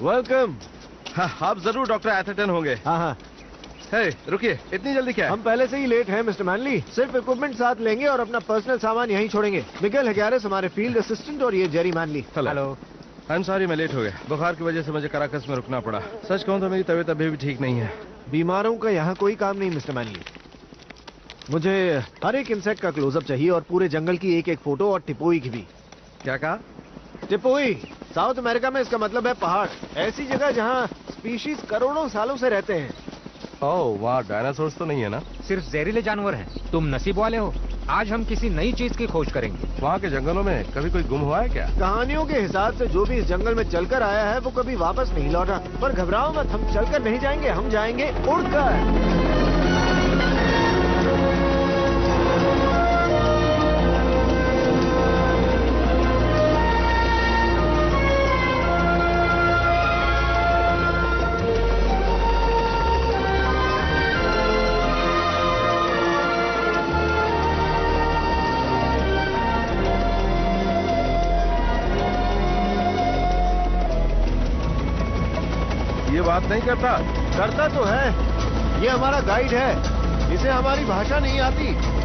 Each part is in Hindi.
वेलकम। हाँ, आप जरूर डॉक्टर एथरटन होंगे। हाँ हाँ। हे, रुकिए, इतनी जल्दी क्या है? हम पहले से ही लेट हैं मिस्टर मैनली। सिर्फ इक्विपमेंट साथ लेंगे और अपना पर्सनल सामान यहीं छोड़ेंगे। मिगेल हिगारेस हमारे फील्ड असिस्टेंट और ये Jerry Manley. Hello. I am sorry, मैं लेट हो गया। बुखार की वजह से मुझे कराकस में रुकना पड़ा। सच कहूँ तो मेरी तबीयत अभी भी ठीक नहीं है। बीमारों का यहाँ कोई काम नहीं मिस्टर मैनली। मुझे हर एक इंसेक्ट का क्लोजअप चाहिए और पूरे जंगल की एक एक फोटो और टिपोई की भी। क्या कहा? टिपोई साउथ अमेरिका में इसका मतलब है पहाड़। ऐसी जगह जहाँ स्पीशीज करोड़ों सालों से रहते हैं। ओह, वहाँ डायनासोर्स तो नहीं है ना? सिर्फ जहरीले जानवर हैं। तुम नसीब वाले हो, आज हम किसी नई चीज की खोज करेंगे। वहाँ के जंगलों में कभी कोई गुम हुआ है क्या? कहानियों के हिसाब से जो भी इस जंगल में चलकर आया है वो कभी वापस नहीं लौटा। पर घबराओ मत, हम चलकर नहीं जाएंगे, हम जाएंगे उड़कर। बात नहीं करता तो है। ये हमारा गाइड है, इसे हमारी भाषा नहीं आती।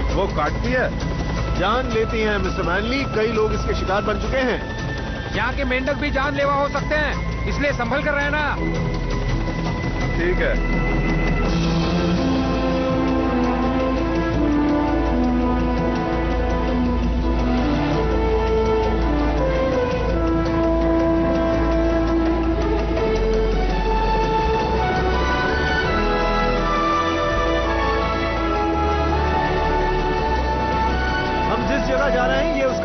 वो काटती है, जान लेती है मिस्टर मैनली। कई लोग इसके शिकार बन चुके हैं। यहाँ के मेंढक भी जानलेवा हो सकते हैं, इसलिए संभल कर रहना। ठीक है।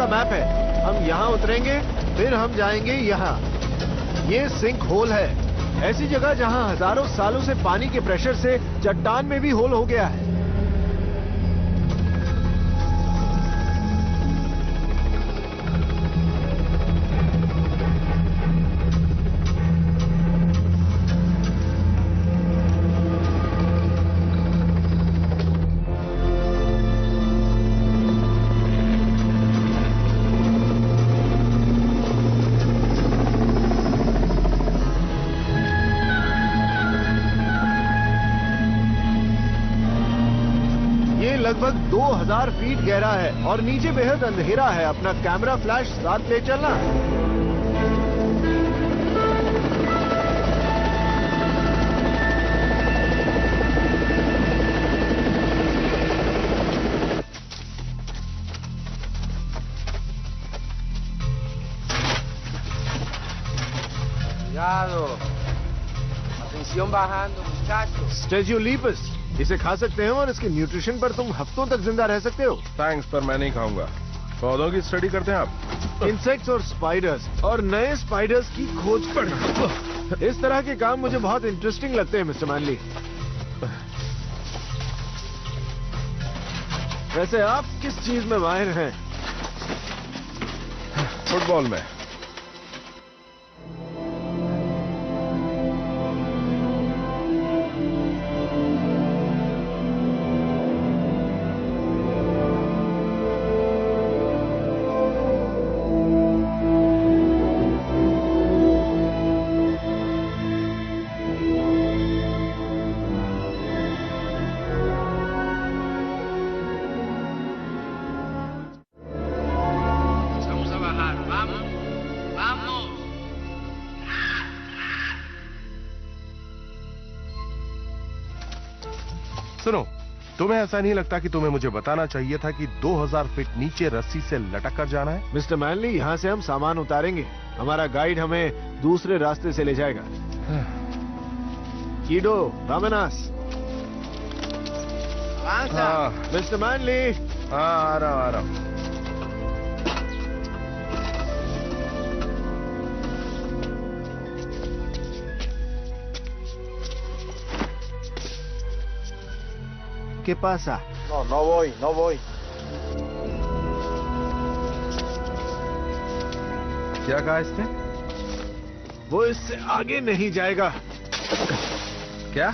मैप है। हम यहाँ उतरेंगे, फिर हम जाएंगे यहाँ। ये सिंक होल है, ऐसी जगह जहाँ हजारों सालों से पानी के प्रेशर से चट्टान में भी होल हो गया है। लगभग 2000 फीट गहरा है और नीचे बेहद अंधेरा है। अपना कैमरा फ्लैश साथ ले चलना। Cuidado. Atención bajando, muchachos. स्टेजियोलीपस, इसे खा सकते हैं और इसके न्यूट्रिशन पर तुम हफ्तों तक जिंदा रह सकते हो। थैंक्स, पर मैं नहीं खाऊंगा। पौधों की स्टडी करते हैं आप? इंसेक्ट्स और स्पाइडर्स और नए स्पाइडर्स की खोज करना। इस तरह के काम मुझे बहुत इंटरेस्टिंग लगते हैं मिस्टर मैनली। वैसे आप किस चीज में माहिर हैं? फुटबॉल में। सुनो, तुम्हें ऐसा नहीं लगता कि तुम्हें मुझे बताना चाहिए था कि 2000 फीट नीचे रस्सी से लटक कर जाना है? मिस्टर मैनली, यहाँ से हम सामान उतारेंगे। हमारा गाइड हमें दूसरे रास्ते से ले जाएगा। कीडो, वामनास। Mister Manley. हाँ, आ रहा हूँ। ¿Qué pasa? No, no voy, no voy. क्या कहा इसने? वो इससे आगे नहीं जाएगा। क्या?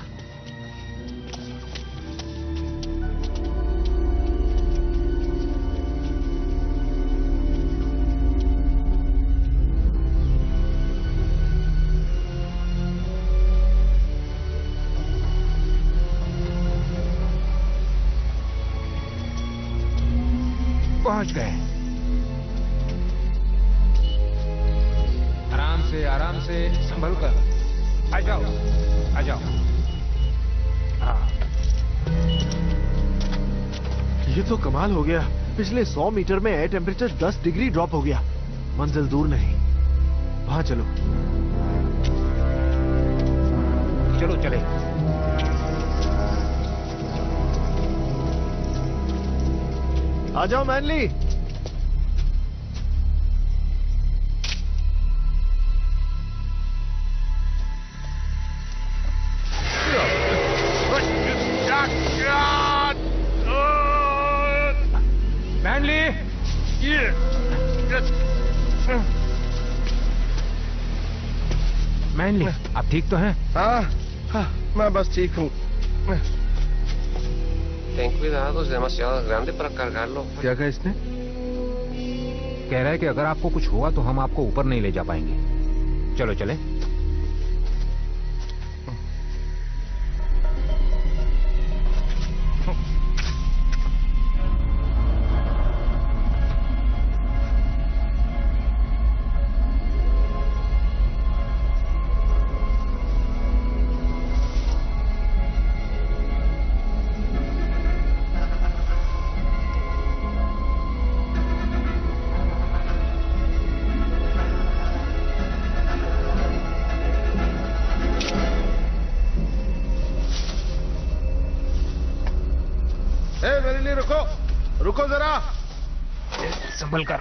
पहुंच गए। आराम से संभल कर। आ जाओ, आ जाओ। ये तो कमाल हो गया। पिछले 100 मीटर में एयर टेम्परेचर 10 डिग्री ड्रॉप हो गया। मंजिल दूर नहीं, वहां चलो। चलो चले। आ जाओ मैनली। मैनली, मैनली, आप ठीक तो हैं? हाँ, मैं बस ठीक हूँ। Ten cuidado, es demasiado grande para cargarlo. क्या कहा इसने? कह रहा है कि अगर आपको कुछ हुआ तो हम आपको ऊपर नहीं ले जा पाएंगे। चलो चले। मेरे लिए रुको, रुको जरा। संभल कर।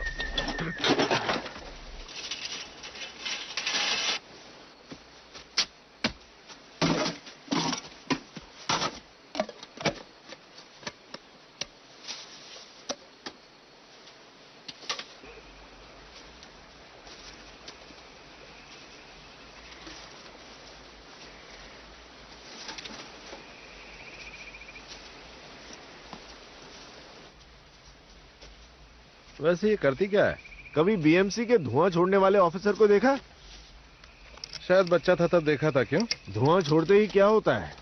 वैसे ये करती क्या है? कभी बीएमसी के धुआं छोड़ने वाले ऑफिसर को देखा? शायद बच्चा था तब देखा था। क्यों? धुआं छोड़ते ही क्या होता है?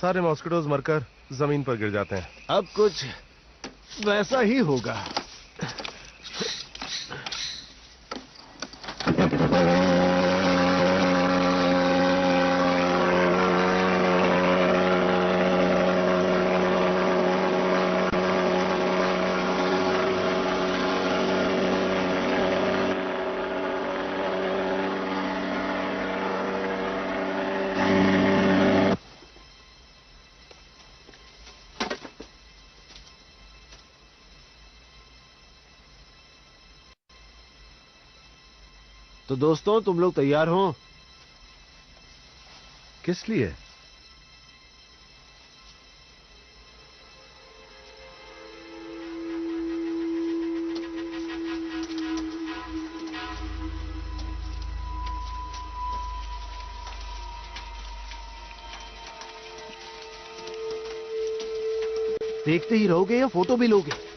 सारे मॉस्किटोज मरकर जमीन पर गिर जाते हैं। अब कुछ वैसा ही होगा। तो दोस्तों, तुम लोग तैयार हो? किस लिए? देखते ही रहोगे या फोटो भी लोगे?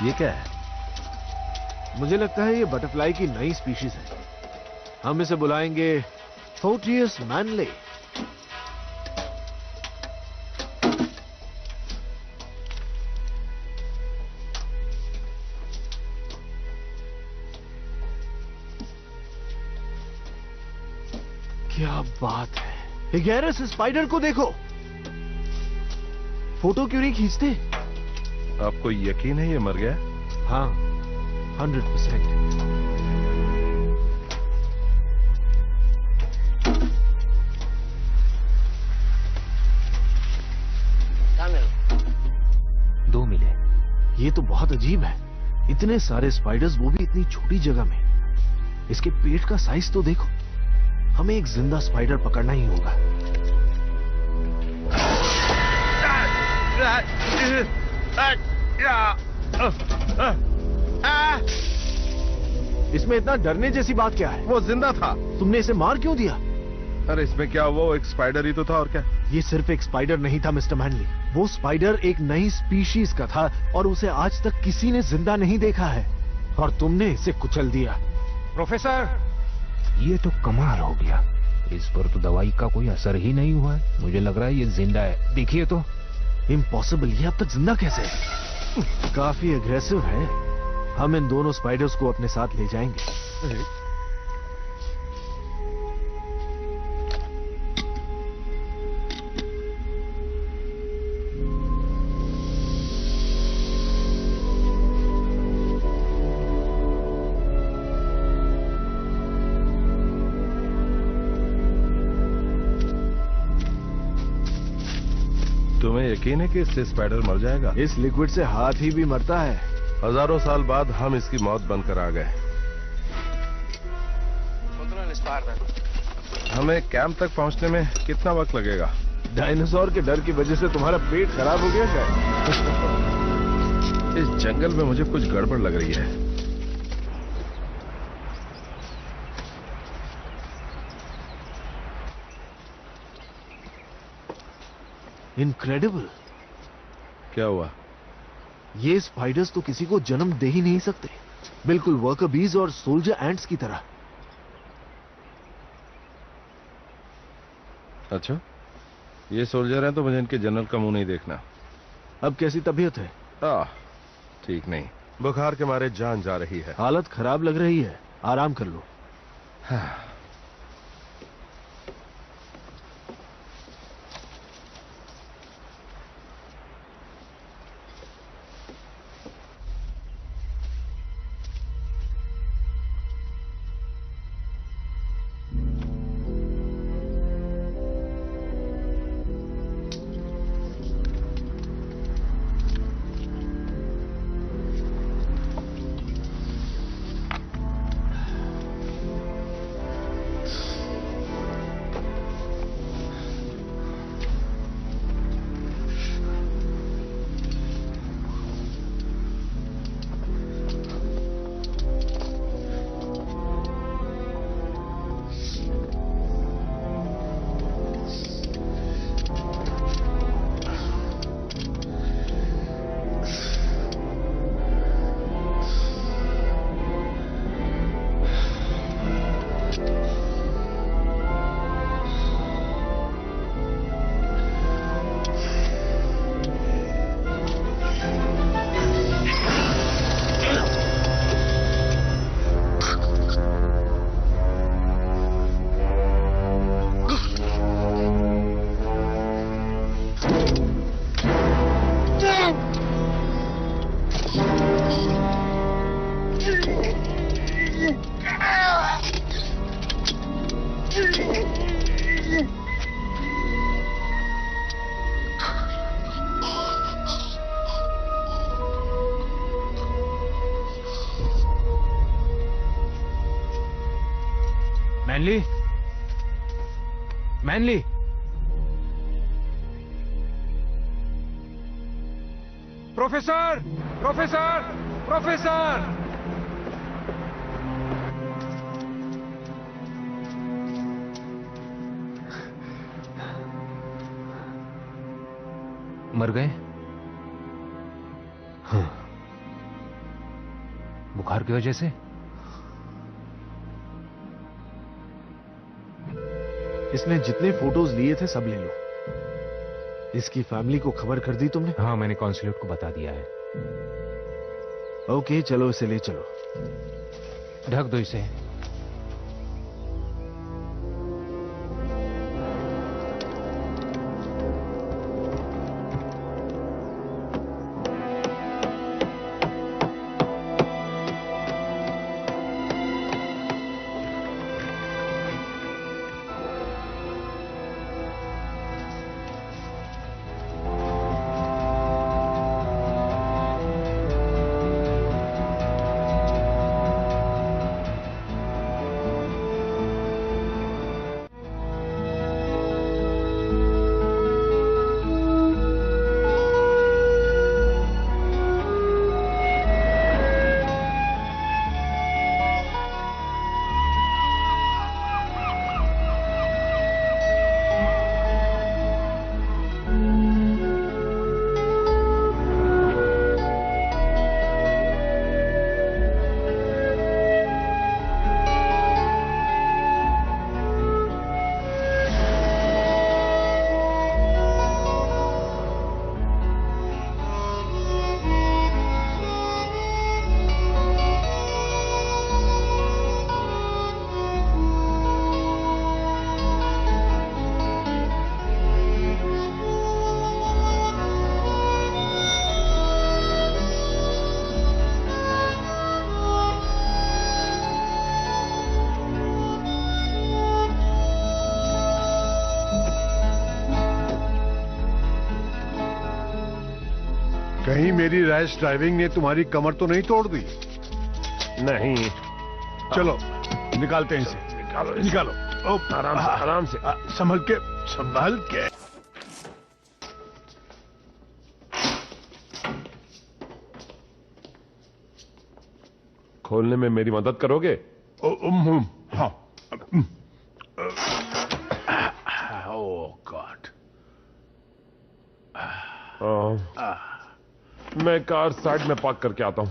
ये क्या है? मुझे लगता है ये बटरफ्लाई की नई स्पीशीज है। हम इसे बुलाएंगे फोर्टियस मैनले। क्या बात है! हिगेरस स्पाइडर को देखो। फोटो क्यों नहीं खींचते? आपको यकीन है ये मर गया? हाँ, 100%। ये तो बहुत अजीब है। इतने सारे स्पाइडर्स, वो भी इतनी छोटी जगह में। इसके पेट का साइज तो देखो। हमें एक जिंदा स्पाइडर पकड़ना ही होगा। इसमें इतना डरने जैसी बात क्या है? वो जिंदा था। तुमने इसे मार क्यों दिया? अरे इसमें क्या, वो एक स्पाइडर ही तो था, और क्या। ये सिर्फ एक स्पाइडर नहीं था मिस्टर मैनली। वो स्पाइडर एक नई स्पीशीज का था और उसे आज तक किसी ने जिंदा नहीं देखा है, और तुमने इसे कुचल दिया। प्रोफेसर, ये तो कमाल हो गया। इस पर तो दवाई का कोई असर ही नहीं हुआ है। मुझे लग रहा है ये जिंदा है। देखिए तो। इम्पॉसिबल, ये अब तक जिंदा कैसे है? काफी एग्रेसिव है। हम इन दोनों स्पाइडर्स को अपने साथ ले जाएंगे। तुम्हें यकीन है कि इससे स्पाइडर मर जाएगा? इस लिक्विड से हाथी भी मरता है। हजारों साल बाद हम इसकी मौत बनकर आ गए। हमें कैंप तक पहुंचने में कितना वक्त लगेगा? डायनासोर के डर की वजह से तुम्हारा पेट खराब हो गया क्या? इस जंगल में मुझे कुछ गड़बड़ लग रही है। इनक्रेडिबल। क्या हुआ? ये स्पाइडर्स तो किसी को जन्म दे ही नहीं सकते। बिल्कुल वर्कर बीज और सोल्जर एंट्स की तरह। अच्छा, ये सोल्जर हैं तो मुझे इनके जनरल का मुंह नहीं देखना। अब कैसी तबीयत है? ठीक नहीं, बुखार के मारे जान जा रही है। हालत खराब लग रही है, आराम कर लो। हाँ। Manley, Manley, professor, professor, professor. मर गए? हाँ। बुखार की वजह से? इसने जितने फोटोज लिए थे सब ले लो। इसकी फैमिली को खबर कर दी तुमने? हाँ, मैंने कॉन्सुलेट को बता दिया है। ओके, चलो इसे ले चलो। ढक दो इसे। कहीं मेरी रैश ड्राइविंग ने तुम्हारी कमर तो नहीं तोड़ दी? नहीं। चलो निकालते हैं इसे। निकालो। आराम से। संभल के। खोलने में मेरी मदद करोगे? हाँ। ओह गॉड। मैं कार साइड में पार्क करके आता हूं।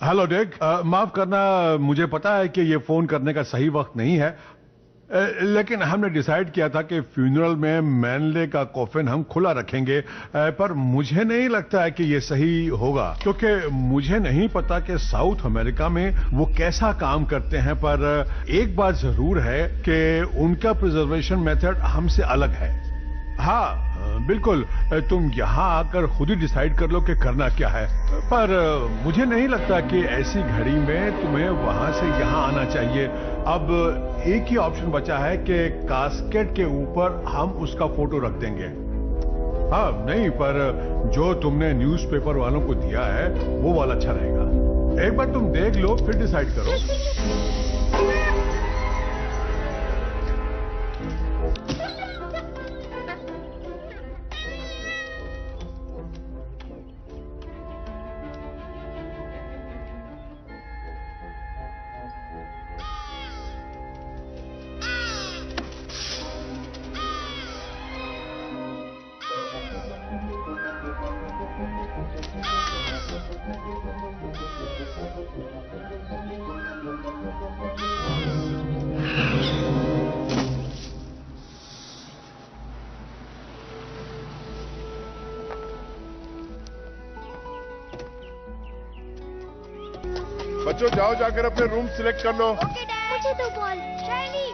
हेलो डेक, माफ करना, मुझे पता है कि ये फोन करने का सही वक्त नहीं है, लेकिन हमने डिसाइड किया था कि फ्यूनरल में मैनले का कॉफिन हम खुला रखेंगे, पर मुझे नहीं लगता है कि ये सही होगा, क्योंकि मुझे नहीं पता कि साउथ अमेरिका में वो कैसा काम करते हैं, पर एक बात जरूर है कि उनका प्रिजर्वेशन मेथड हमसे अलग है। हाँ बिल्कुल, तुम यहाँ आकर खुद ही डिसाइड कर लो कि करना क्या है, पर मुझे नहीं लगता कि ऐसी घड़ी में तुम्हें वहां से यहाँ आना चाहिए। अब एक ही ऑप्शन बचा है कि कास्केट के ऊपर हम उसका फोटो रख देंगे। हाँ नहीं, पर जो तुमने न्यूज़पेपर वालों को दिया है वो वाला अच्छा रहेगा। एक बार तुम देख लो फिर डिसाइड करो। बच्चों जाओ, जाकर अपने रूम सिलेक्ट कर लो। Okay dad. मुझे दो बॉल। शाइनी।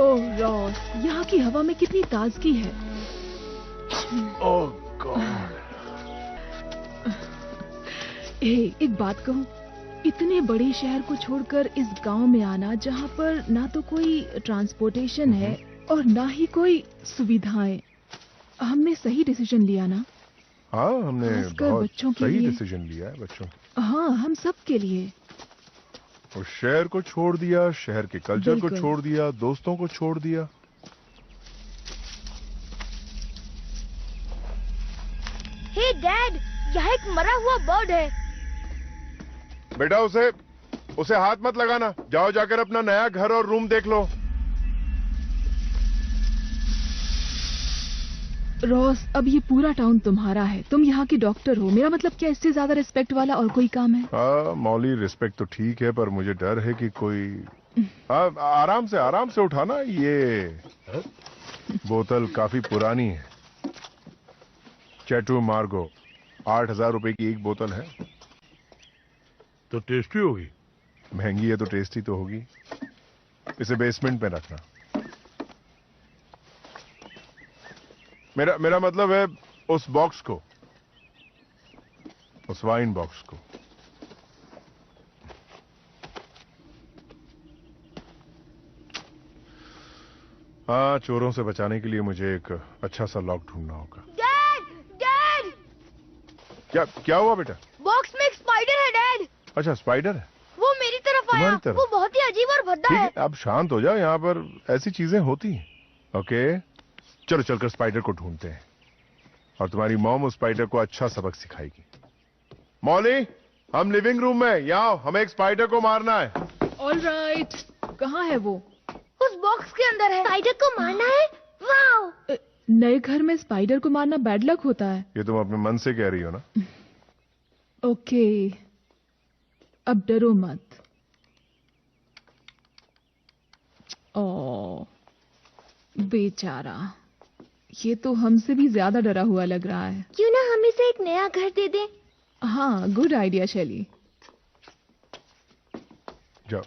ओह रॉस, यहाँ की हवा में कितनी ताजगी है। ओह गॉड। एक बात कहूँ, इतने बड़े शहर को छोड़कर इस गांव में आना जहाँ पर ना तो कोई ट्रांसपोर्टेशन है और ना ही कोई सुविधाएं, हमने सही डिसीजन लिया ना? हाँ, हमने खासकर बहुत बच्चों के सही लिए। डिसीजन लिया है बच्चों। हाँ, हम सब के लिए। और शहर को छोड़ दिया, शहर के कल्चर को बिल्कुल। छोड़ दिया, दोस्तों को छोड़ दिया। हे डैड, यहाँ एक मरा हुआ बर्ड है। बेटा उसे हाथ मत लगाना। जाओ, जाकर अपना नया घर और रूम देख लो। रॉस, अब ये पूरा टाउन तुम्हारा है, तुम यहाँ के डॉक्टर हो, मेरा मतलब क्या इससे ज्यादा रिस्पेक्ट वाला और कोई काम है? हाँ मौली, रिस्पेक्ट तो ठीक है, पर मुझे डर है कि कोई आराम से उठाना। ये बोतल काफी पुरानी है। चैटू मार्गो, 8,000 रुपए की एक बोतल है। तो टेस्टी होगी। महंगी है तो टेस्टी तो होगी। इसे बेसमेंट में रखना। मेरा मतलब है उस बॉक्स को, उस वाइन बॉक्स को। हाँ, चोरों से बचाने के लिए मुझे एक अच्छा सा लॉक ढूंढना होगा। डैड! क्या हुआ बेटा? बॉक्स में एक स्पाइडर है डैड। अच्छा, स्पाइडर है। वो मेरी तरफ आया। तुम्हारी तरफ? वो बहुत ही अजीब और भद्दा ठीक है। है, अब शांत हो जाओ, यहाँ पर ऐसी चीजें होती हैं। ओके, चलो चलकर स्पाइडर को ढूंढते हैं, और तुम्हारी मॉम उस स्पाइडर को अच्छा सबक सिखाएगी। मौली, हम लिविंग रूम में, यहाँ हमें एक स्पाइडर को मारना है। ऑलराइट, कहाँ है वो? उस बॉक्स के अंदर है। स्पाइडर को मारना है? वाओ! नए घर में स्पाइडर को मारना बैड लक होता है। ये तुम अपने मन से कह रही हो ना? ओके, अब डरो मत। ओ, बेचारा, ये तो हमसे भी ज्यादा डरा हुआ लग रहा है। क्यों ना हम इसे एक नया घर दे दें? हाँ, गुड आइडिया शैली। जाओ।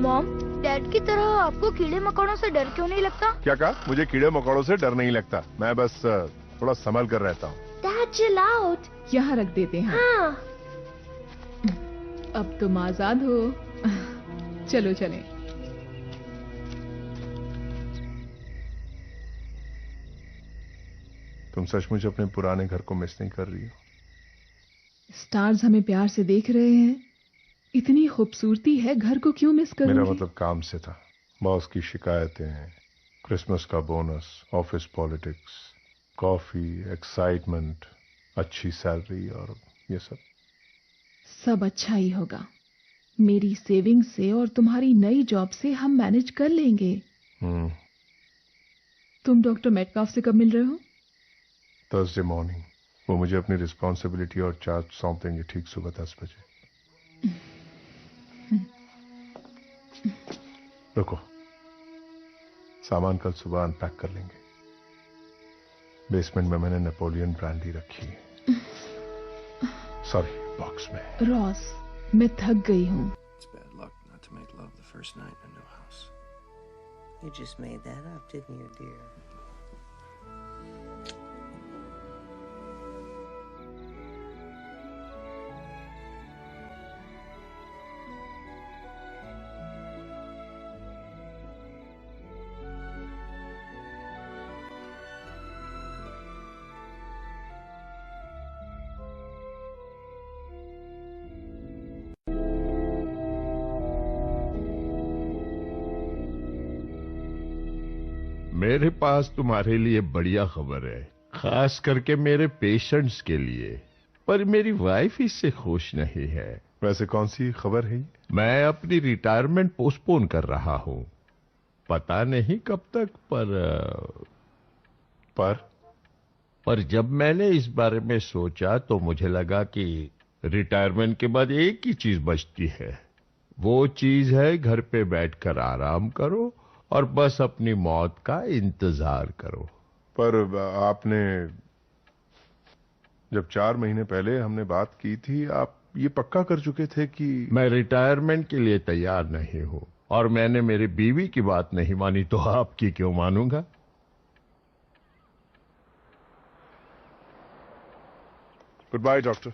मॉम, डैड की तरह आपको कीड़े मकोड़ों से डर क्यों नहीं लगता? क्या कहा? मुझे कीड़े मकोड़ों से डर नहीं लगता, मैं बस थोड़ा संभल कर रहता हूँ। Dad chill out. यहाँ रख देते हैं। हाँ। अब तुम आजाद हो। चलो चलें। तुम सचमुच अपने पुराने घर को मिस नहीं कर रही हो? स्टार्स हमें प्यार से देख रहे हैं, इतनी खूबसूरती है, घर को क्यों मिस करूंगी? मेरा मतलब काम से था। बॉस की शिकायतें, क्रिसमस का bonus, office politics, coffee, excitement, अच्छी सैलरी और ये सब अच्छा ही होगा। मेरी सेविंग से और तुम्हारी नई जॉब से हम मैनेज कर लेंगे। तुम डॉक्टर मेटकाफ से कब मिल रहे हो? Thursday morning. वो मुझे अपनी रिस्पॉन्सिबिलिटी और चार्ज सौंप देंगे ठीक सुबह 10 बजे। रुको, सामान कल सुबह अनपैक कर लेंगे। बेसमेंट में मैंने नेपोलियन ब्रांडी रखी है। सॉरी, बॉक्स में। रॉस, मैं थक गई हूँ। It's bad luck not to make love the first night in a new house. You just made that up, didn't you, dear? मेरे पास तुम्हारे लिए बढ़िया खबर है, खास करके मेरे पेशेंट्स के लिए। पर मेरी वाइफ इससे खुश नहीं है। वैसे कौन सी खबर है? मैं अपनी रिटायरमेंट पोस्टपोन कर रहा हूं। पता नहीं कब तक, पर जब मैंने इस बारे में सोचा तो मुझे लगा कि रिटायरमेंट के बाद एक ही चीज बचती है। वो चीज है घर पे बैठकर आराम करो और बस अपनी मौत का इंतजार करो। पर आपने जब 4 महीने पहले हमने बात की थी, आप ये पक्का कर चुके थे कि मैं रिटायरमेंट के लिए तैयार नहीं हूं, और मैंने मेरी बीवी की बात नहीं मानी तो आपकी क्यों मानूंगा? Good by doctor.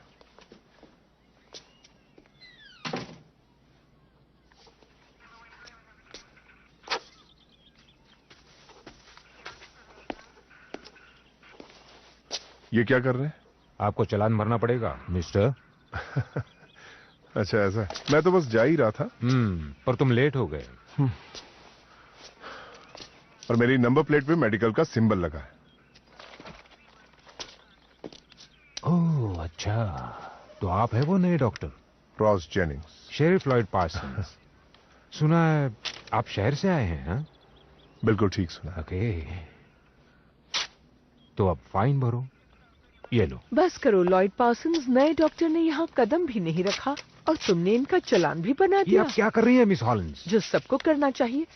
ये क्या कर रहे हैं? आपको चालान भरना पड़ेगा मिस्टर। अच्छा ऐसा, मैं तो बस जा ही रहा था। पर तुम लेट हो गए। और मेरी नंबर प्लेट पे मेडिकल का सिंबल लगा है। ओह अच्छा, तो आप है वो नए doctor Ross Jennings. Sheriff Lloyd Parsons. सुना है आप शहर से आए हैं? हा? बिल्कुल ठीक सुना। ओके, तो अब फाइन भरो। ये लो। बस करो लॉयड पार्सन्स, नए डॉक्टर ने यहाँ कदम भी नहीं रखा और तुमने इनका चालान भी बना दिया। ये आप क्या कर रही हैं मिस हॉलिन्स? जो सबको करना चाहिए।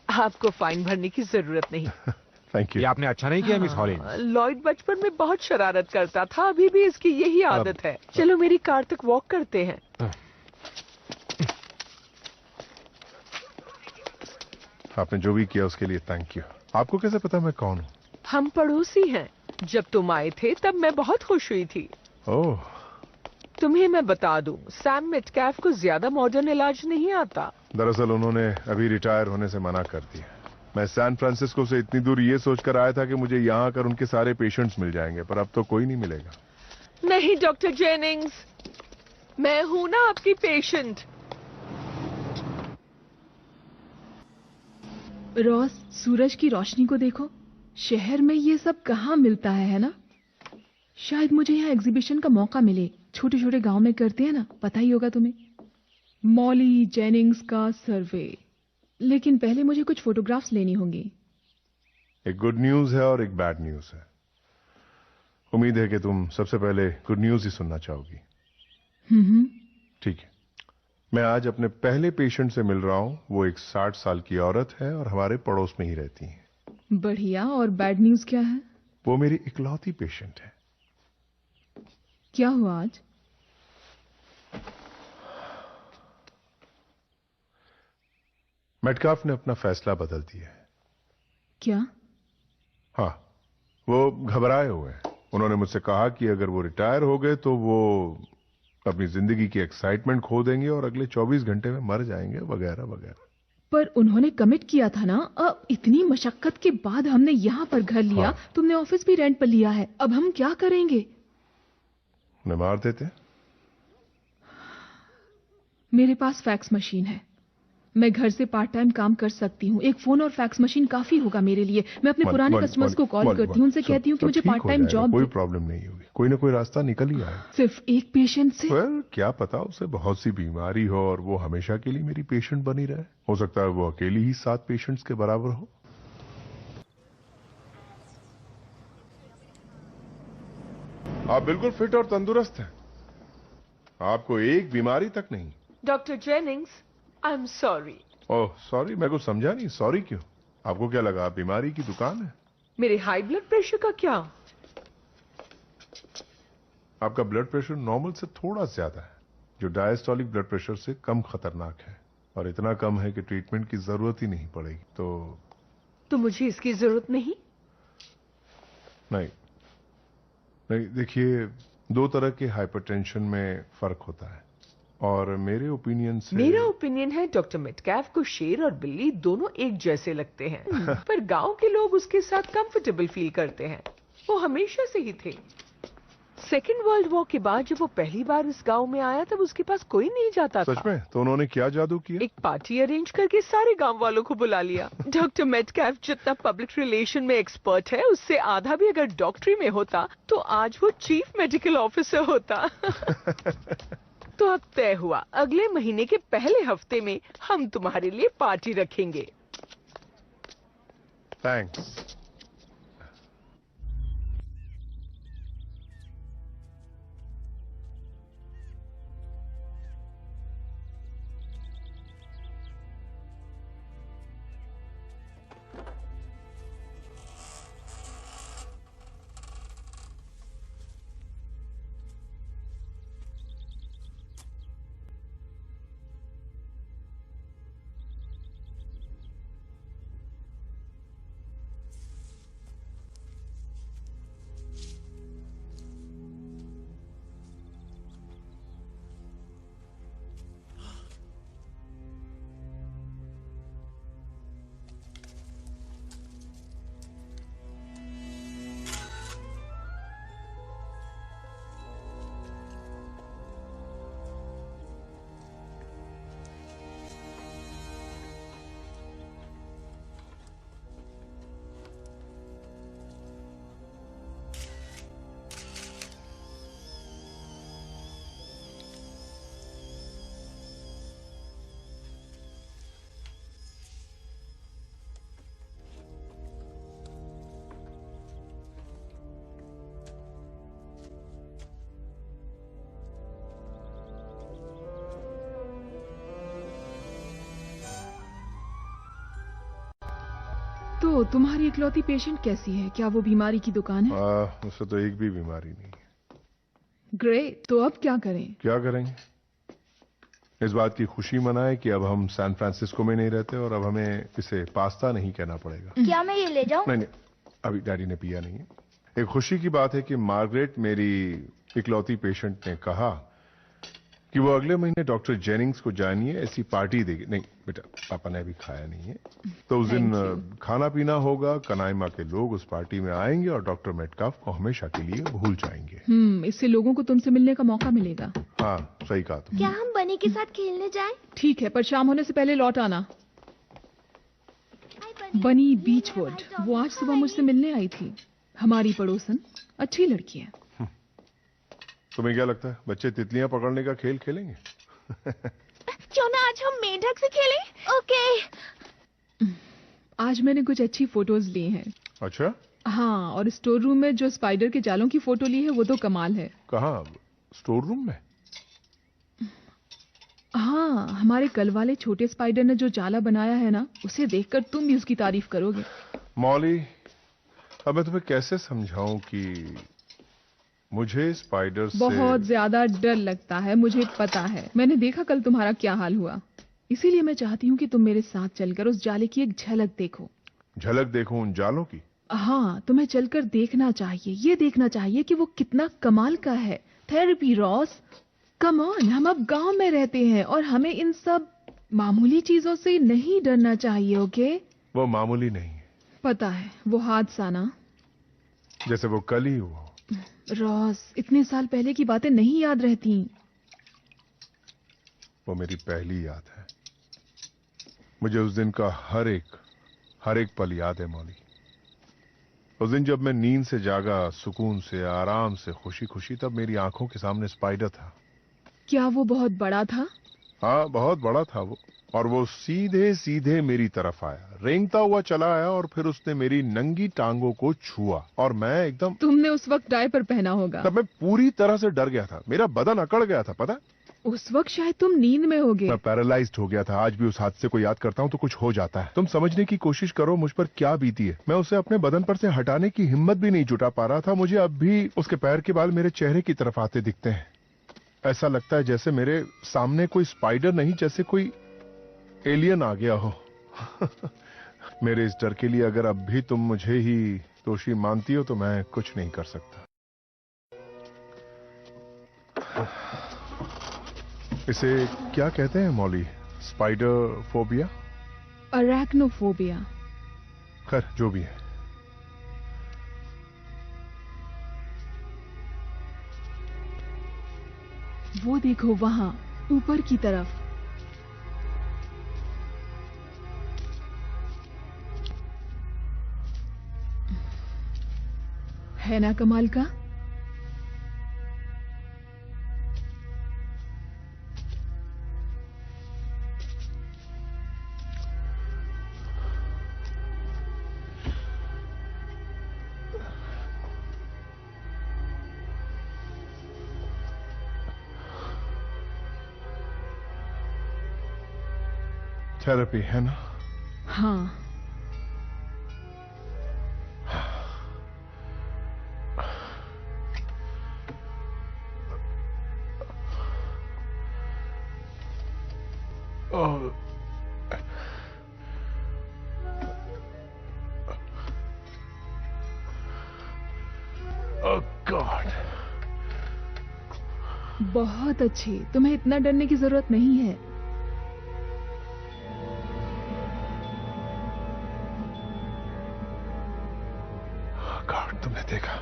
आपको फाइन भरने की जरूरत नहीं। Thank you. ये आपने अच्छा नहीं किया मिस हॉलिन्स। लॉयड बचपन में बहुत शरारत करता था, अभी भी इसकी यही आदत है। चलो मेरी कार तक वॉक करते हैं। आपने जो भी किया उसके लिए थैंक यू। आपको कैसे पता मैं कौन हूँ? हम पड़ोसी हैं। जब तुम आए थे तब मैं बहुत खुश हुई थी। ओह। तुम्हें मैं बता दूं, सैम मेटकैफ को ज्यादा मॉडर्न इलाज नहीं आता। दरअसल उन्होंने अभी रिटायर होने से मना कर दिया। मैं सैन फ्रांसिस्को से इतनी दूर ये सोचकर आया था कि मुझे यहाँ आकर उनके सारे पेशेंट्स मिल जाएंगे, पर अब तो कोई नहीं मिलेगा। नहीं डॉक्टर जेनिंग्स, मैं हूं ना आपकी पेशेंट। रॉस, सूरज की रोशनी को देखो। शहर में ये सब कहाँ मिलता है ना? शायद मुझे यहाँ एग्जीबिशन का मौका मिले। छोटे छोटे गांव में करते हैं ना, पता ही होगा तुम्हें। मॉली जेनिंग्स का सर्वे। लेकिन पहले मुझे कुछ फोटोग्राफ्स लेनी होंगी। एक गुड न्यूज है और एक बैड न्यूज है। उम्मीद है कि तुम सबसे पहले गुड न्यूज ही सुनना चाहोगी। ठीक है, मैं आज अपने पहले पेशेंट से मिल रहा हूं। वो एक 60 साल की औरत है और हमारे पड़ोस में ही रहती है। बढ़िया। और बैड न्यूज क्या है? वो मेरी इकलौती पेशेंट है। क्या हुआ आज? मेटकाफ ने अपना फैसला बदल दिया है। क्या? हाँ, वो घबराए हुए हैं। उन्होंने मुझसे कहा कि अगर वो रिटायर हो गए तो वो अपनी जिंदगी की एक्साइटमेंट खो देंगे और अगले 24 घंटे में मर जाएंगे, वगैरह वगैरह। पर उन्होंने कमिट किया था ना। अब इतनी मशक्कत के बाद हमने यहाँ पर घर लिया। हाँ। तुमने ऑफिस भी रेंट पर लिया है। अब हम क्या करेंगे? उन्हें मार देते। मेरे पास फैक्स मशीन है। मैं घर से पार्ट टाइम काम कर सकती हूँ। एक फोन और फैक्स मशीन काफी होगा मेरे लिए। मैं अपने पुराने कस्टमर्स को कॉल करती हूँ, उनसे कहती हूँ कि मुझे पार्ट टाइम जॉब। कोई प्रॉब्लम नहीं होगी, कोई ना कोई रास्ता निकल ही आएगा। सिर्फ एक पेशेंट से? क्या पता उसे बहुत सी बीमारी हो और वो हमेशा के लिए मेरी पेशेंट बनी रहे। हो सकता है वो अकेली ही 7 पेशेंट्स के बराबर हो। आप बिल्कुल फिट और तंदुरुस्त हैं। आपको एक बीमारी तक नहीं। Doctor Jennings, I am sorry. Oh sorry, मैं कुछ समझा नहीं। सॉरी क्यों? आपको क्या लगा बीमारी की दुकान है? मेरे हाई ब्लड प्रेशर का क्या? आपका ब्लड प्रेशर नॉर्मल से थोड़ा ज्यादा है, जो डायस्टोलिक ब्लड प्रेशर से कम खतरनाक है, और इतना कम है कि ट्रीटमेंट की जरूरत ही नहीं पड़ेगी। तो मुझे इसकी जरूरत नहीं? नहीं, देखिए 2 तरह के हाइपरटेंशन में फर्क होता है, और मेरे ओपिनियन से। मेरा ओपिनियन है डॉक्टर मेटकैफ को शेर और बिल्ली दोनों एक जैसे लगते हैं, पर गांव के लोग उसके साथ कंफर्टेबल फील करते हैं। वो हमेशा से ही थे। सेकेंड वर्ल्ड वॉर के बाद जब वो पहली बार इस गांव में आया तब उसके पास कोई नहीं जाता था। सच में? तो उन्होंने क्या जादू किया? एक पार्टी अरेंज करके सारे गांव वालों को बुला लिया। डॉक्टर मेटकैफ जितना पब्लिक रिलेशन में एक्सपर्ट है, उससे आधा भी अगर डॉक्टरी में होता तो आज वो चीफ मेडिकल ऑफिसर होता। तो अब तय हुआ, अगले महीने के पहले हफ्ते में हम तुम्हारे लिए पार्टी रखेंगे। थैंक्स। तो तुम्हारी इकलौती पेशेंट कैसी है? क्या वो बीमारी की दुकान है? उससे तो एक भी बीमारी नहीं है। ग्रेट। तो अब क्या करें? क्या करेंगे? इस बात की खुशी मनाए कि अब हम सैन फ्रांसिस्को में नहीं रहते और अब हमें इसे पास्ता नहीं कहना पड़ेगा। क्या मैं ये ले जाऊं? नहीं, अभी डैडी ने पिया नहीं है। एक खुशी की बात है कि मार्गरेट, मेरी इकलौती पेशेंट, ने कहा कि वो अगले महीने डॉक्टर जेनिंग्स को जानिए ऐसी पार्टी देगी। नहीं बेटा, पापा ने अभी खाया नहीं है, तो उस दिन खाना पीना होगा। कनाइमा के लोग उस पार्टी में आएंगे और डॉक्टर मेटकाफ को हमेशा के लिए भूल जाएंगे। इससे लोगों को तुमसे मिलने का मौका मिलेगा। हाँ, सही कहा तुम। क्या हम बनी के साथ खेलने जाएं? ठीक है, पर शाम होने से पहले लौट आना। बनी बीचवुड, वो आज सुबह मुझसे मिलने आई थी। हमारी पड़ोसन, अच्छी लड़की है। तुम्हें क्या लगता है बच्चे तितलियां पकड़ने का खेल खेलेंगे? क्यों ना आज हम मेंढक से खेलें? ओके। आज मैंने कुछ अच्छी फोटोज ली हैं। अच्छा? हाँ, और स्टोर रूम में जो स्पाइडर के जालों की फोटो ली है वो तो कमाल है। कहाँ? स्टोर रूम में? हाँ, हमारे कल वाले छोटे स्पाइडर ने जो जाला बनाया है ना, उसे देखकर तुम भी उसकी तारीफ करोगे। मॉली, अब मैं तुम्हें कैसे समझाऊं कि मुझे स्पाइडर से बहुत ज्यादा डर लगता है, मुझे पता है। मैंने देखा कल तुम्हारा क्या हाल हुआ। इसीलिए मैं चाहती हूँ कि तुम मेरे साथ चलकर उस जाले की एक झलक देखो। झलक देखूं उन जालों की? हाँ, तुम्हें चलकर देखना चाहिए, ये देखना चाहिए कि वो कितना कमाल का है। थेरेपी रॉस, कम ऑन, हम अब गांव में रहते हैं और हमें इन सब मामूली चीजों से नहीं डरना चाहिए, ओके? वो मामूली नहीं है। पता है, वो हादसा ना, जैसे वो कल ही हुआ। रॉस, इतने साल पहले की बातें नहीं याद रहती। वो मेरी पहली याद है। मुझे उस दिन का हर एक पल याद है मौली। उस दिन जब मैं नींद से जागा, सुकून से, आराम से, खुशी खुशी, तब मेरी आंखों के सामने स्पाइडर था। क्या वो बहुत बड़ा था? हाँ, बहुत बड़ा था वो। और वो सीधे सीधे मेरी तरफ आया, रेंगता हुआ चला आया और फिर उसने मेरी नंगी टांगों को छुआ और मैं एकदम... तुमने उस वक्त डायपर पहना होगा। तब मैं पूरी तरह से डर गया था, मेरा बदन अकड़ गया था, पता? उस वक्त शायद तुम नींद में होगे। मैं पैरालाइज्ड हो गया था। आज भी उस हादसे को याद करता हूँ तो कुछ हो जाता है। तुम समझने की कोशिश करो मुझ पर क्या बीती है। मैं उसे अपने बदन पर से हटाने की हिम्मत भी नहीं जुटा पा रहा था। मुझे अब भी उसके पैर के बाल मेरे चेहरे की तरफ आते दिखते हैं। ऐसा लगता है जैसे मेरे सामने कोई स्पाइडर नहीं, जैसे कोई एलियन आ गया हो। मेरे इस डर के लिए अगर अब भी तुम मुझे ही दोषी मानती हो तो मैं कुछ नहीं कर सकता। इसे क्या कहते हैं मौली? Spider phobia? अरैक्नोफोबिया। खैर, जो भी है। वो देखो वहां, ऊपर की तरफ। है ना कमाल का? थेरेपी है ना? हाँ। गॉड। बहुत अच्छी, तुम्हें इतना डरने की जरूरत नहीं है। तुमने देखा,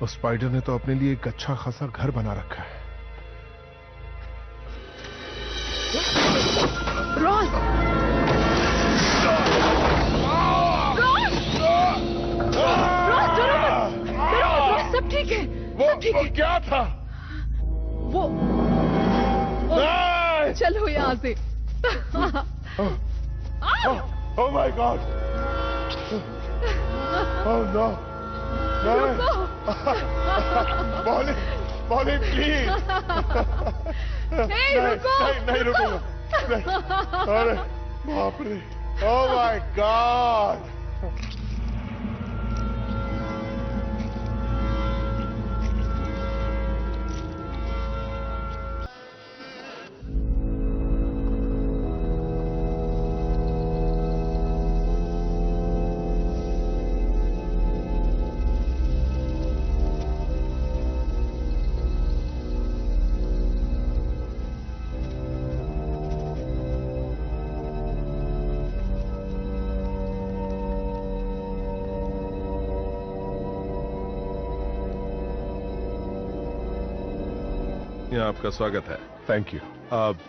उस स्पाइडर ने तो अपने लिए एक अच्छा खासा घर बना रखा है। रॉस! रॉस, डरो मत! रॉस, सब ठीक है। सब ठीक है। क्या था वो? चलो यहाँ से। Oh my God! Oh no! No! Molly, please! नहीं रुकूंगा। अरे बाप रे! Oh my God! यहाँ आपका स्वागत है। Thank you. आप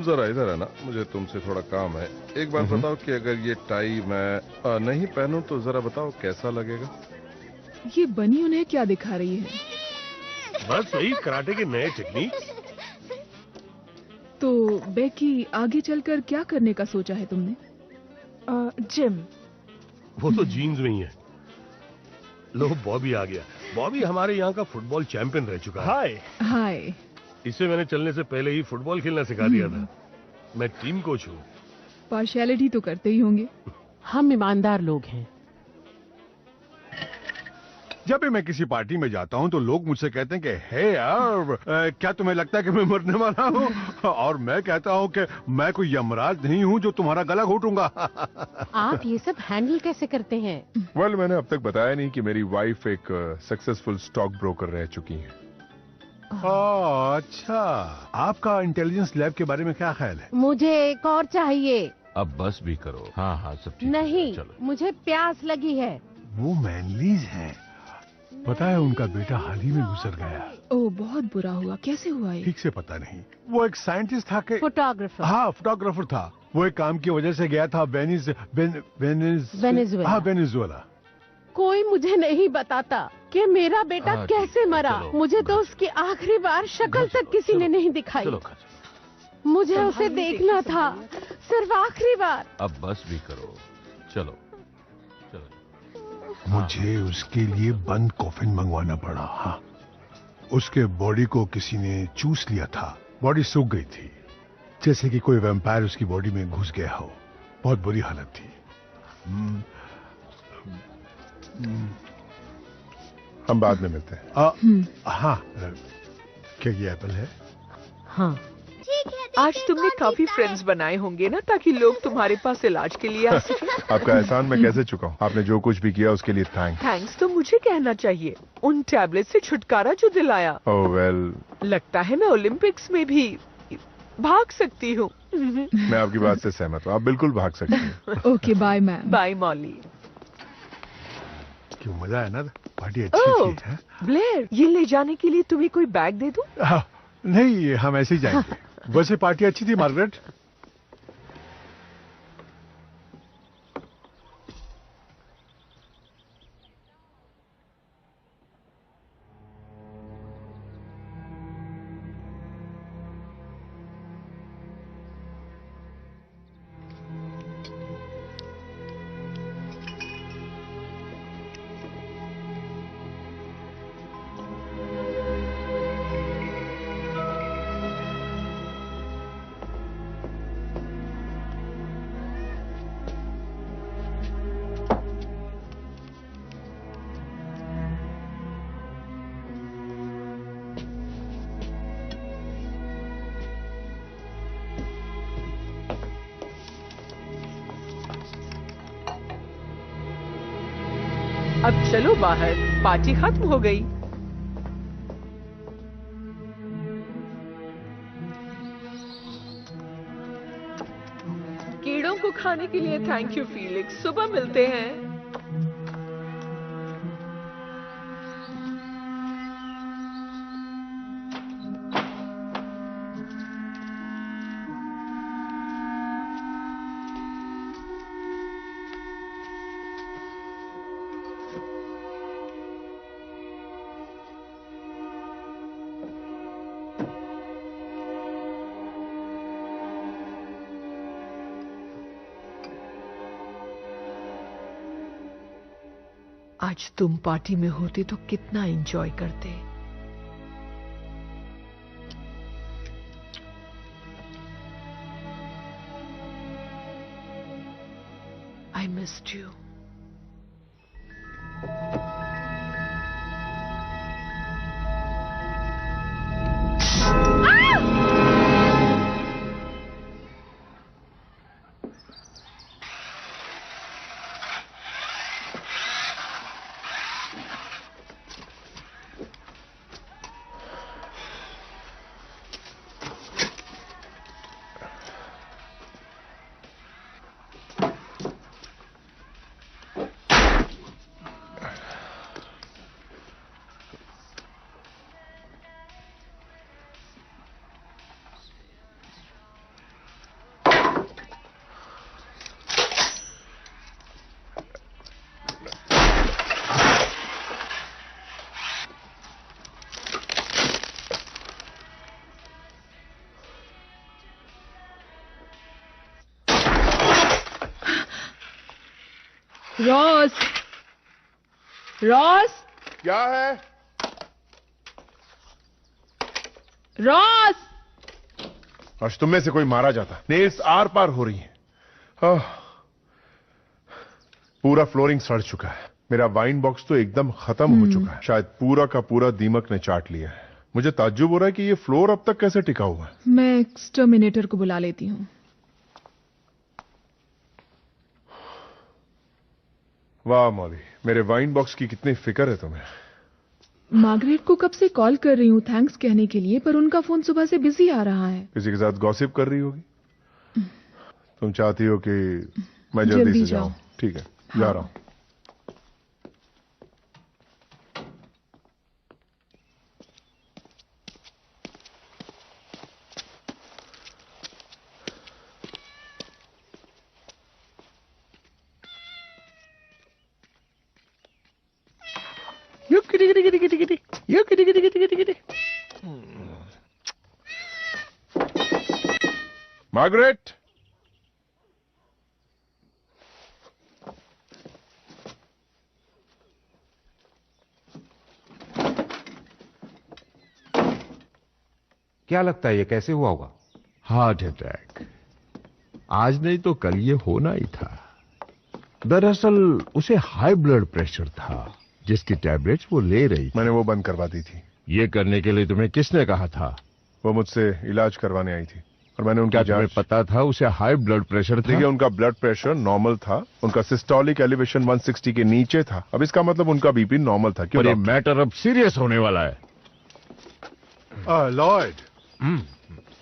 जरा इधर है ना, मुझे तुमसे थोड़ा काम है। एक बार बताओ कि अगर ये टाई मैं नहीं पहनूं तो जरा बताओ कैसा लगेगा? ये बनी उन्हें क्या दिखा रही है? बस वही कराटे के नए टेक्निक। तो बेकी, आगे चलकर क्या करने का सोचा है तुमने? जिम। वो तो जीन्स में ही है। लो, बॉबी आ गया। बॉबी हमारे यहाँ का फुटबॉल चैंपियन रह चुका है। हाय। हाय। इसे मैंने चलने से पहले ही फुटबॉल खेलना सिखा दिया था। मैं टीम कोच हूँ। पार्शियलिटी तो करते ही होंगे। हम ईमानदार लोग हैं। जब भी मैं किसी पार्टी में जाता हूँ तो लोग मुझसे कहते हैं कि हे यार क्या तुम्हें लगता है कि मैं मरने वाला हूँ? और मैं कहता हूँ कि मैं कोई यमराज नहीं हूँ जो तुम्हारा गला घोटूंगा। आप ये सब हैंडल कैसे करते हैं? वेल, मैंने अब तक बताया नहीं कि मेरी वाइफ एक सक्सेसफुल स्टॉक ब्रोकर रह चुकी है। अच्छा, आपका इंटेलिजेंस लैब के बारे में क्या ख्याल है? मुझे एक और चाहिए। अब बस भी करो। हाँ हाँ, सब ठीक है। नहीं, चलो। मुझे प्यास लगी है। वो मैनलीज हैं। पता है उनका बेटा हाल ही में गुजर गया। ओह, बहुत बुरा हुआ। कैसे हुआ ये? ठीक से पता नहीं। वो एक साइंटिस्ट था कि फोटोग्राफर। हाँ, फोटोग्राफर था। वो एक काम की वजह से गया था वेनेजुएला। कोई मुझे नहीं बताता कि मेरा बेटा कैसे मरा। मुझे तो उसकी आखिरी बार शक्ल तक किसी ने नहीं दिखाई। मुझे उसे देखना था, सिर्फ आखिरी बार। अब बस भी करो। चलो चलो। मुझे उसके लिए बंद कॉफिन मंगवाना पड़ा। हाँ, उसके बॉडी को किसी ने चूस लिया था। बॉडी सूख गई थी, जैसे कि कोई वैम्पायर उसकी बॉडी में घुस गया हो। बहुत बुरी हालत थी। हम बाद में मिलते हैं। हाँ, क्या ये एप्पल है? हाँ। आज तुमने काफी फ्रेंड्स बनाए होंगे ना, ताकि लोग तुम्हारे पास इलाज के लिए आ सके। आपका एहसान मैं कैसे चुकाऊं? आपने जो कुछ भी किया उसके लिए थैंक्स तो मुझे कहना चाहिए। उन टैबलेट से छुटकारा जो दिलाया। ओह वेल, लगता है मैं ओलंपिक्स में भी भाग सकती हूँ। मैं आपकी बात से सहमत हूँ। आप बिल्कुल भाग सकती हैं। Okay, bye ma'am. Bye Molly. क्यों, मजा है ना? पार्टी अच्छी थी। ब्लेयर, ये ले जाने के लिए तुम्हें कोई बैग दे दूं? नहीं, हम ऐसे ही जाएंगे। वैसे पार्टी अच्छी थी मार्गरेट। अब चलो बाहर, पार्टी खत्म हो गई। कीड़ों को खाने के लिए थैंक यू फीलिक्स। सुबह मिलते हैं। आज तुम पार्टी में होते तो कितना एंजॉय करते। I missed you. Ross, Ross, क्या है? रॉस, आज तुम में से कोई मारा जाता। नेल्स आर पार हो रही हैं। पूरा फ्लोरिंग सड़ चुका है। मेरा वाइन बॉक्स तो एकदम खत्म हो चुका है। शायद पूरा का पूरा दीमक ने चाट लिया है। मुझे ताज्जुब हो रहा है कि ये फ्लोर अब तक कैसे टिका हुआ है। मैं एक्सटर्मिनेटर को बुला लेती हूँ। वाह मौली, मेरे वाइन बॉक्स की कितनी फिक्र है तुम्हें। मार्गरेट को कब से कॉल कर रही हूँ थैंक्स कहने के लिए, पर उनका फोन सुबह से बिजी आ रहा है। किसी के साथ गॉसिप कर रही होगी। तुम चाहती हो कि मैं जल्दी से जाऊं। ठीक है, जा रहा हूं। मार्गरेट, क्या लगता है ये कैसे हुआ होगा? Heart attack. आज नहीं तो कल ये होना ही था। दरअसल उसे हाई ब्लड प्रेशर था, जिसकी टैबलेट्स वो ले रही। मैंने वो बंद करवा दी थी। ये करने के लिए तुम्हें किसने कहा था? वो मुझसे इलाज करवाने आई थी और मैंने उनका तुम्हें पता था उसे हाई ब्लड प्रेशर था? देखिए, उनका ब्लड प्रेशर नॉर्मल था। उनका सिस्टोलिक एलिवेशन 160 के नीचे था। अब इसका मतलब उनका बीपी नॉर्मल था। क्यों? ये मैटर अब सीरियस होने वाला है। लॉयड,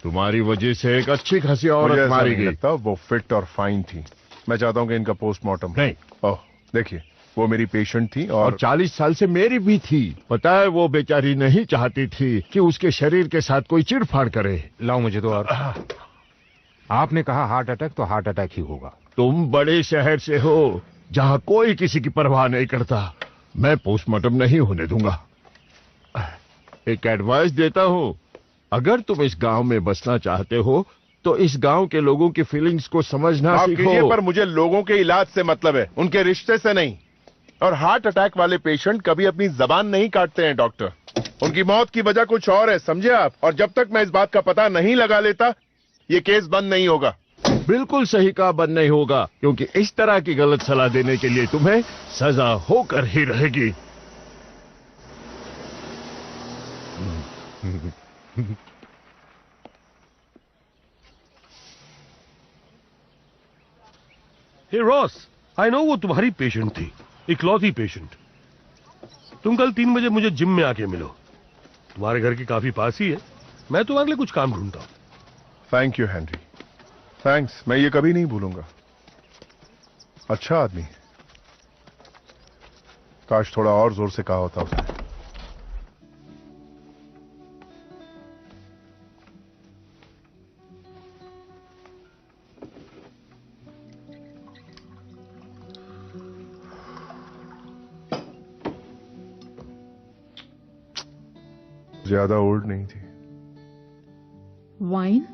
तुम्हारी वजह से एक अच्छी खासी औरत मारी गई। लगता वो फिट और फाइन थी। मैं चाहता हूं कि इनका पोस्टमार्टम। नहीं। ओह देखिए, वो मेरी पेशेंट थी और 40 साल से मेरी भी थी। पता है, वो बेचारी नहीं चाहती थी कि उसके शरीर के साथ कोई चिड़फाड़ करे। लाओ मुझे तो। और आपने कहा हार्ट अटैक, तो हार्ट अटैक ही होगा। तुम बड़े शहर से हो जहां कोई किसी की परवाह नहीं करता। मैं पोस्टमार्टम नहीं होने दूंगा। एक एडवाइस देता हूं, अगर तुम इस गांव में बसना चाहते हो तो इस गांव के लोगों की फीलिंग्स को समझना सीखो। पर मुझे लोगों के इलाज से मतलब है, उनके रिश्ते से नहीं। और हार्ट अटैक वाले पेशेंट कभी अपनी जबान नहीं काटते हैं डॉक्टर। उनकी मौत की वजह कुछ और है, समझे आप? और जब तक मैं इस बात का पता नहीं लगा लेता, ये केस बंद नहीं होगा। बिल्कुल सही कहा, बंद नहीं होगा, क्योंकि इस तरह की गलत सलाह देने के लिए तुम्हें सजा होकर ही रहेगी। हे रॉस, आई नो वो तुम्हारी पेशेंट थी, इकलौती पेशेंट। तुम कल 3 बजे मुझे जिम में आके मिलो। तुम्हारे घर के काफी पास ही है। मैं तुम्हारे लिए कुछ काम ढूंढता हूं। Thank you Henry, thanks. मैं ये कभी नहीं भूलूंगा। अच्छा आदमी। काश थोड़ा और जोर से कहा होता उसने। ज्यादा ओल्ड नहीं थी। वाइन?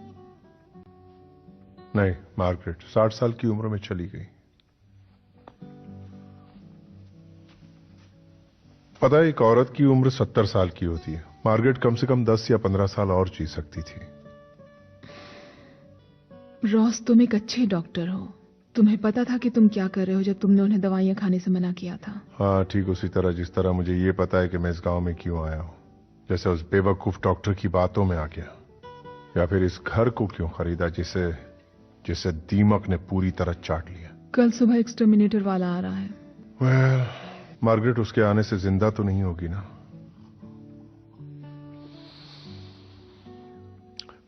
नहीं, मार्गरेट 60 साल की उम्र में चली गई। पता है, एक औरत की उम्र 70 साल की होती है। मार्गरेट कम से कम 10 या 15 साल और जी सकती थी। रॉस, तुम एक अच्छे डॉक्टर हो। तुम्हें पता था कि तुम क्या कर रहे हो जब तुमने उन्हें दवाइयां खाने से मना किया था। हाँ, ठीक उसी तरह जिस तरह मुझे ये पता है कि मैं इस गांव में क्यों आया हूं। जैसे उस बेवकूफ डॉक्टर की बातों में आ गया, या फिर इस घर को क्यों खरीदा जिसे दीमक ने पूरी तरह चाट लिया। कल सुबह एक्सटर्मिनेटर वाला आ रहा है। well, मार्गरेट उसके आने से जिंदा तो नहीं होगी ना?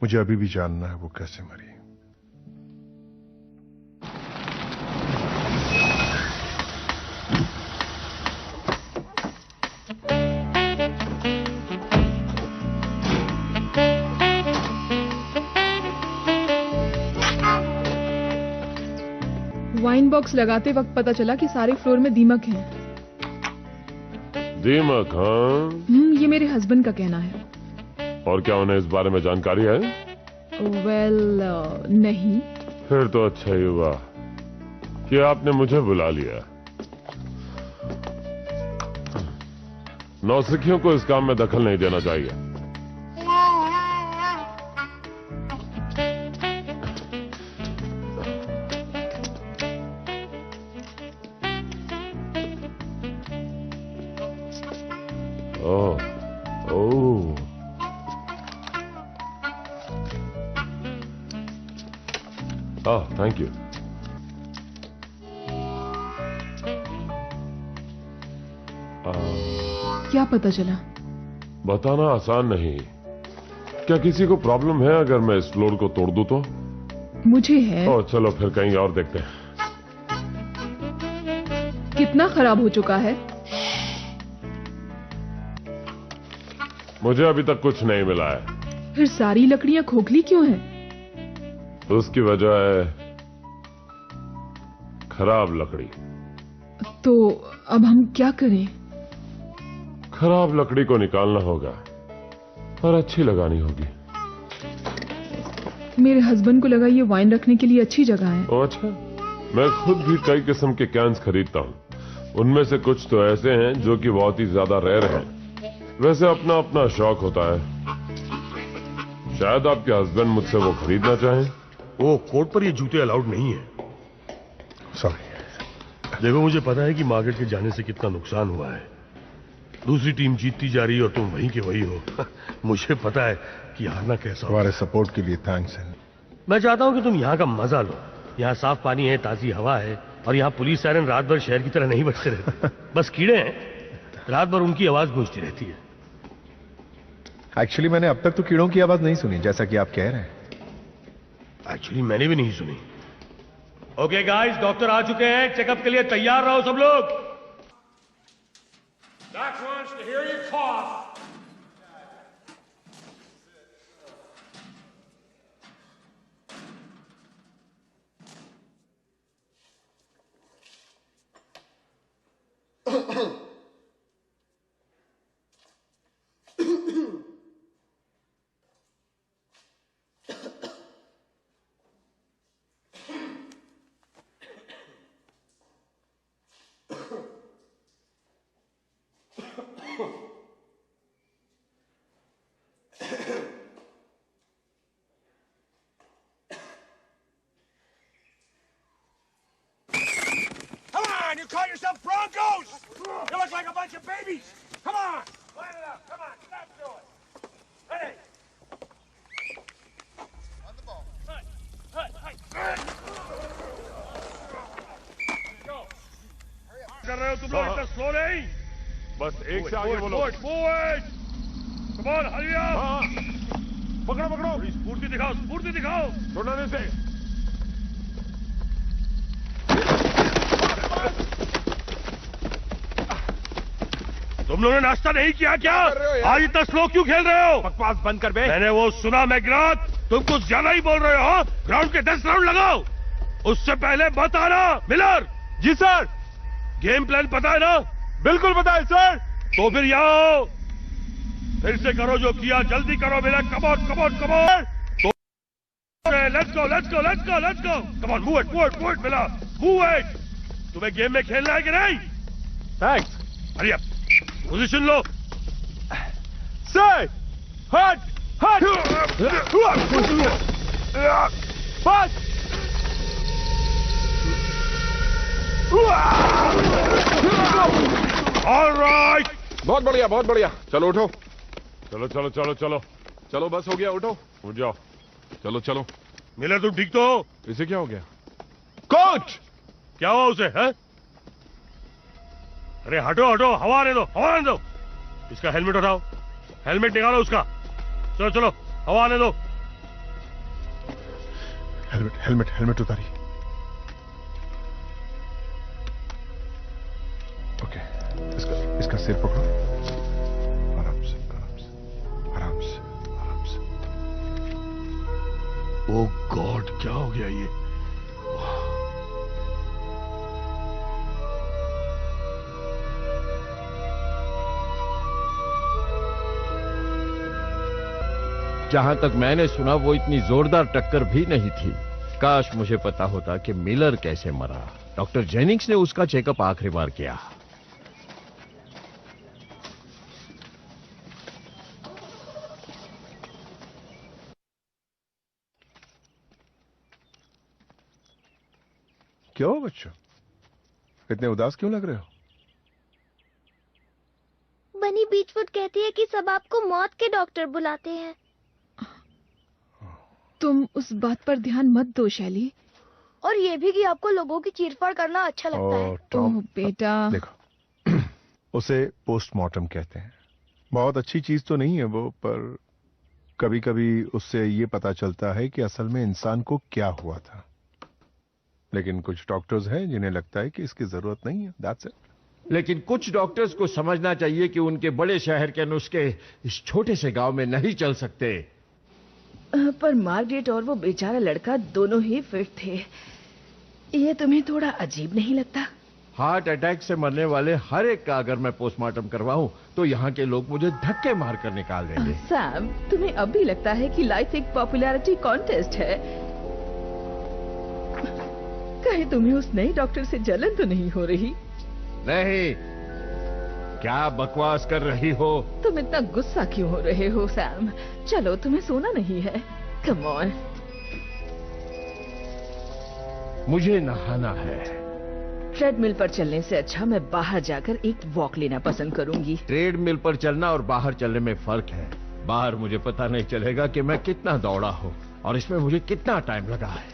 मुझे अभी भी जानना है वो कैसे मरी। वाइन बॉक्स लगाते वक्त पता चला कि सारे फ्लोर में दीमक हैं। दीमक? हाँ, ये मेरे हस्बैंड का कहना है। और क्या उन्हें इस बारे में जानकारी है? नहीं। फिर तो अच्छा ही हुआ कि आपने मुझे बुला लिया। नौसिखियों को इस काम में दखल नहीं देना चाहिए। Thank you. क्या पता चला? बताना आसान नहीं। क्या किसी को प्रॉब्लम है अगर मैं इस फ्लोर को तोड़ दूं तो? मुझे है। ओह चलो फिर कहीं और देखते हैं। कितना खराब हो चुका है? मुझे अभी तक कुछ नहीं मिला है। फिर सारी लकड़ियां खोखली क्यों हैं? उसकी वजह है खराब लकड़ी। तो अब हम क्या करें? खराब लकड़ी को निकालना होगा और अच्छी लगानी होगी। मेरे हस्बैंड को लगा ये वाइन रखने के लिए अच्छी जगह है। ओ अच्छा, मैं खुद भी कई किस्म के कैंस खरीदता हूँ। उनमें से कुछ तो ऐसे हैं जो कि बहुत ही ज्यादा रेयर हैं। वैसे अपना अपना शौक होता है। शायद आपके हस्बैंड मुझसे वो खरीदना चाहें। वो कोर्ट पर ये जूते अलाउड नहीं है। सॉरी। देखो मुझे पता है कि मार्केट के जाने से कितना नुकसान हुआ है। दूसरी टीम जीतती जा रही है और तुम वहीं के वही हो। मुझे पता है कि हारना कैसा। तुम्हारे सपोर्ट के लिए थैंक्स। मैं चाहता हूं कि तुम यहाँ का मजा लो। यहाँ साफ पानी है, ताजी हवा है और यहाँ पुलिस सायरन रात भर शहर की तरह नहीं बजते रहते। बस कीड़े हैं, रात भर उनकी आवाज गूंजती रहती है। एक्चुअली मैंने अब तक तो कीड़ों की आवाज नहीं सुनी, जैसा कि आप कह रहे हैं। एक्चुअली मैंने भी नहीं सुनी। ओके गाइस, डॉक्टर आ चुके हैं। चेकअप के लिए तैयार रहो सब लोग। Doc wants to hear you cough. You call yourself Broncos? You look like a bunch of babies. Come on, line it up. Come on, stop doing it. Ready? On the ball. Go. कर रहे हो तुम लोग? इतना स्लो नहीं। बस एक से आगे बोलो। Come on, hurry up. पकड़ो पकड़ो। स्फूर्ति दिखाओ, स्फूर्ति दिखाओ। छोड़ने से। तुम लोगों ने नाश्ता नहीं किया क्या? आज इतना स्लो क्यों खेल रहे हो? बकवास बंद कर बे। मैंने वो सुना मैकग्राथ, तुम कुछ ज्यादा ही बोल रहे हो। ग्राउंड के 10 राउंड लगाओ। उससे पहले मत आना। मिलर। जी सर। गेम प्लान पता है ना? बिल्कुल पता है सर। तो फिर यहाँ आओ। फिर से करो जो किया, जल्दी करो Miller. Come on come on come on. Let's go let's go let's go let's go. Come on, move it Miller, move it. तुम्हें गेम में खेलना है कि नहीं? थैंक्स। हरी अप, पोजीशन लो। सर हट हट। बस। ऑलराइट। बहुत बढ़िया बहुत बढ़िया। चलो उठो। चलो चलो चलो चलो चलो, बस हो गया, उठो उठ जाओ। चलो चलो। मिलर तुम ठीक तो हो? इसे क्या हो गया? कोच क्या हुआ उसे? है? अरे हटो हटो, हवा आने दो, हवा आने दो। इसका हेलमेट उठाओ, हेलमेट निकालो उसका। चलो चलो, हवा आने दो। हेलमेट हेलमेट हेलमेट उतारी। ओके, इसका सिर पकड़ो। आराम से आराम से आराम से आराम से। ओह गॉड, क्या हो गया ये? जहां तक मैंने सुना वो इतनी जोरदार टक्कर भी नहीं थी। काश मुझे पता होता कि मिलर कैसे मरा। डॉक्टर जेनिंग्स ने उसका चेकअप आखिरी बार किया। क्यों बच्चों, इतने उदास क्यों लग रहे हो? बनी बीचवुड कहती है कि सब आपको मौत के डॉक्टर बुलाते हैं। तुम उस बात पर ध्यान मत दो शैली। और ये भी कि आपको लोगों की चीरफाड़ करना अच्छा लगता है। ओह बेटा, देखो उसे पोस्टमार्टम कहते हैं। बहुत अच्छी चीज तो नहीं है वो, पर कभी कभी उससे ये पता चलता है कि असल में इंसान को क्या हुआ था। लेकिन कुछ डॉक्टर्स हैं जिन्हें लगता है कि इसकी जरूरत नहीं है। That's it. लेकिन कुछ डॉक्टर्स को समझना चाहिए कि उनके बड़े शहर के नुस्खे इस छोटे से गांव में नहीं चल सकते। पर मार्गरेट और वो बेचारा लड़का दोनों ही फिट थे। ये तुम्हें थोड़ा अजीब नहीं लगता? हार्ट अटैक से मरने वाले हर एक का अगर मैं पोस्टमार्टम करवाऊं तो यहाँ के लोग मुझे धक्के मार कर निकाल देंगे। सैम, तुम्हें अब भी लगता है कि लाइफ एक पॉपुलैरिटी कॉन्टेस्ट है? कहीं तुम्हें उस नए डॉक्टर से जलन तो नहीं हो रही? नहीं, क्या बकवास कर रही हो? तुम इतना गुस्सा क्यों हो रहे हो सैम? चलो, तुम्हें सोना नहीं है। Come on. मुझे नहाना है। ट्रेडमिल पर चलने से अच्छा मैं बाहर जाकर एक वॉक लेना पसंद करूंगी। ट्रेडमिल पर चलना और बाहर चलने में फर्क है। बाहर मुझे पता नहीं चलेगा कि मैं कितना दौड़ा हूँ और इसमें मुझे कितना टाइम लगा है।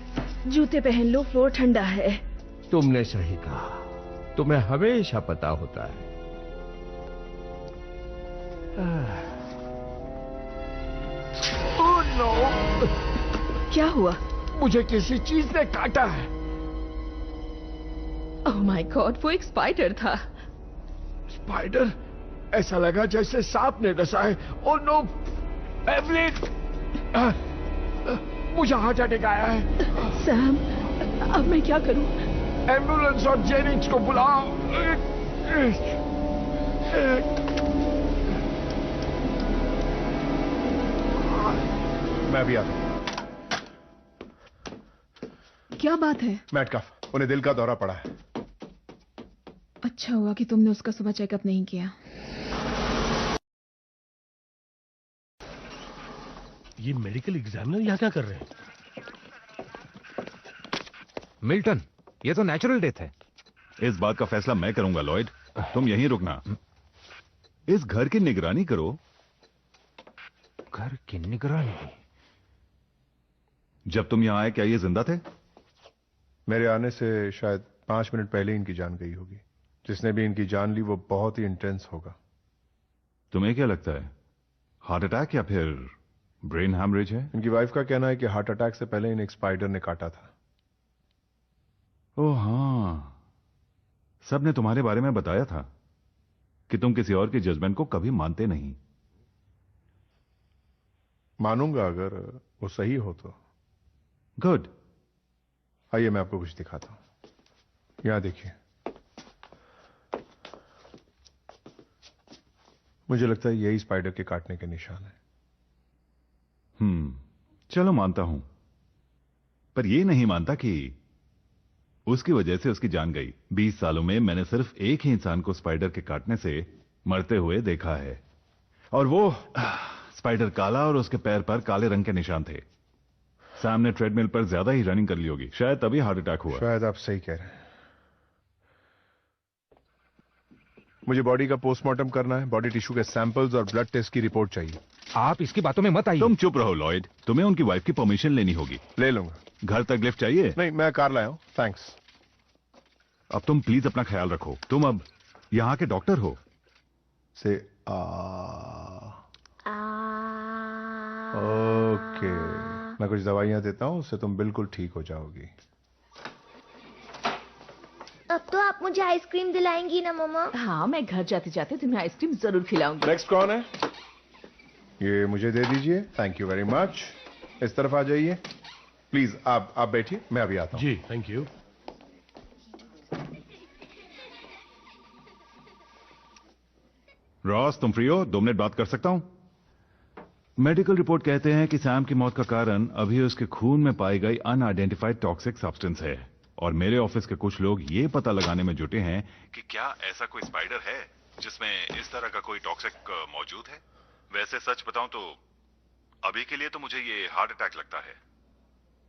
जूते पहन लो, फ्लोर ठंडा है। तुमने सही कहा, तुम्हें हमेशा पता होता है। Oh no! क्या हुआ? मुझे किसी चीज ने काटा है। ओह माय गॉड, वो एक स्पाइडर था। स्पाइडर? ऐसा लगा जैसे सांप ने डसा है। Oh no! एवलिन! मुझे हार्ट अटैक आया है। सैम, अब मैं क्या करूं? एम्बुलेंस और जेनिक्स को बुलाओ। मैं भी आता हूं। क्या बात है? मैटकफ, उन्हें दिल का दौरा पड़ा है। अच्छा हुआ कि तुमने उसका सुबह चेकअप नहीं किया। ये मेडिकल एग्जामिनर यहाँ क्या कर रहे हैं? मिल्टन, ये तो नेचुरल डेथ है। इस बात का फैसला मैं करूंगा लॉयड, तुम यहीं रुकना। इस घर की निगरानी करो। घर की निगरानी? जब तुम यहां आए क्या ये जिंदा थे? मेरे आने से शायद 5 मिनट पहले इनकी जान गई होगी। जिसने भी इनकी जान ली वो बहुत ही इंटेंस होगा। तुम्हें क्या लगता है, हार्ट अटैक या फिर ब्रेन हैमरेज है? इनकी वाइफ का कहना है कि हार्ट अटैक से पहले इन्हें एक स्पाइडर ने काटा था। ओह हाँ, सबने तुम्हारे बारे में बताया था कि तुम किसी और के जजमेंट को कभी मानते नहीं। मानूंगा अगर वो सही हो तो। गुड। आइए मैं आपको कुछ दिखाता हूं। यहां देखिए, मुझे लगता है यही स्पाइडर के काटने के निशान है। चलो मानता हूं, पर यह नहीं मानता कि उसकी वजह से उसकी जान गई। 20 सालों में मैंने सिर्फ एक ही इंसान को स्पाइडर के काटने से मरते हुए देखा है, और वो स्पाइडर काला और उसके पैर पर काले रंग के निशान थे। सैम ने ट्रेडमिल पर ज्यादा ही रनिंग कर ली होगी, शायद तभी हार्ट अटैक हुआ। शायद आप सही कह रहे हैं। मुझे बॉडी का पोस्टमार्टम करना है। बॉडी टिश्यू के सैंपल्स और ब्लड टेस्ट की रिपोर्ट चाहिए। आप इसकी बातों में मत आइए। तुम चुप रहो लॉयड, तुम्हें उनकी वाइफ की परमिशन लेनी होगी। ले लूंगा। घर तक लिफ्ट चाहिए? नहीं, मैं कार लाया हूं, थैंक्स। अब तुम प्लीज अपना ख्याल रखो, तुम अब यहां के डॉक्टर हो। से ओके, मैं कुछ दवाइयां देता हूं, उससे तुम बिल्कुल ठीक हो जाओगी। अब तो आप मुझे आइसक्रीम दिलाएंगी ना मम्मा? हाँ, मैं घर जाते जाते तुम्हें आइसक्रीम जरूर खिलाऊंगी। नेक्स्ट कौन है? ये मुझे दे दीजिए। Thank you very much. इस तरफ आ जाइए प्लीज। आप बैठिए, मैं अभी आता हूं। जी थैंक यू। रॉस, तुम फ्री हो? 2 मिनट बात कर सकता हूं? मेडिकल रिपोर्ट कहते हैं कि सैम की मौत का कारण अभी उसके खून में पाई गई अनआइडेंटिफाइड टॉक्सिक सब्सटेंस है, और मेरे ऑफिस के कुछ लोग ये पता लगाने में जुटे हैं कि क्या ऐसा कोई स्पाइडर है जिसमें इस तरह का कोई टॉक्सिक मौजूद है। वैसे सच बताऊं तो अभी के लिए तो मुझे ये हार्ट अटैक लगता है,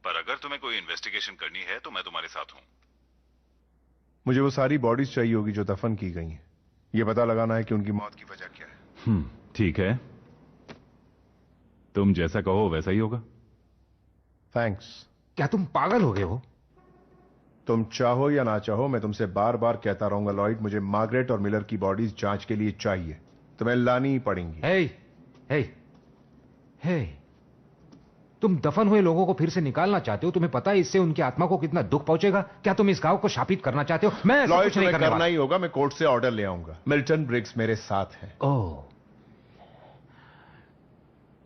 पर अगर तुम्हें कोई इन्वेस्टिगेशन करनी है तो मैं तुम्हारे साथ हूं। मुझे वो सारी बॉडीज चाहिए होगी जो दफन की गई हैं। ये पता लगाना है कि उनकी मौत की वजह क्या है। ठीक है, तुम जैसा कहो वैसा ही होगा। थैंक्स। क्या तुम पागल हो गए हो? तुम चाहो या ना चाहो, मैं तुमसे बार बार कहता रहूंगा लॉयड, मुझे मार्गरेट और मिलर की बॉडीज जांच के लिए चाहिए। तुम्हें लानी ही पड़ेंगी। हे, तुम दफन हुए लोगों को फिर से निकालना चाहते हो? तुम्हें पता है इससे उनकी आत्मा को कितना दुख पहुंचेगा? क्या तुम इस गांव को शापित करना चाहते हो? मैं ऐसा कुछ नहीं करना ही होगा। मैं कोर्ट से ऑर्डर ले आऊंगा। मिल्टन ब्रिग्स मेरे साथ है। ओह,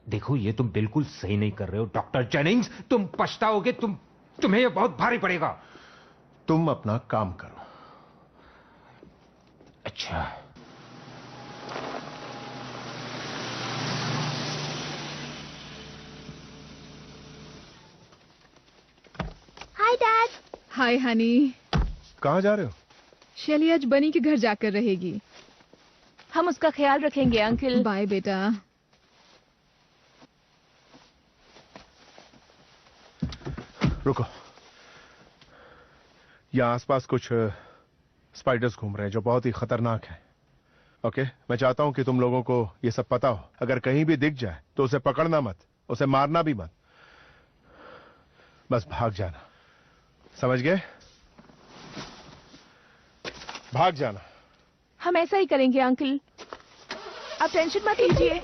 देखो ये तुम बिल्कुल सही नहीं कर रहे हो डॉक्टर जेनिंग्स। तुम पछताओगे। तुम्हें ये बहुत भारी पड़ेगा। तुम अपना काम करो। अच्छा, हाय डैड। हाय हनी। कहाँ जा रहे हो? शैली आज बनी के घर जाकर रहेगी। हम उसका ख्याल रखेंगे अंकल। बाय बेटा। रुको, यहाँ आसपास कुछ स्पाइडर्स घूम रहे हैं जो बहुत ही खतरनाक है। ओके, मैं चाहता हूं कि तुम लोगों को ये सब पता हो। अगर कहीं भी दिख जाए तो उसे पकड़ना मत, उसे मारना भी मत, बस भाग जाना। समझ गए? भाग जाना। हम ऐसा ही करेंगे अंकल, आप टेंशन मत लीजिए।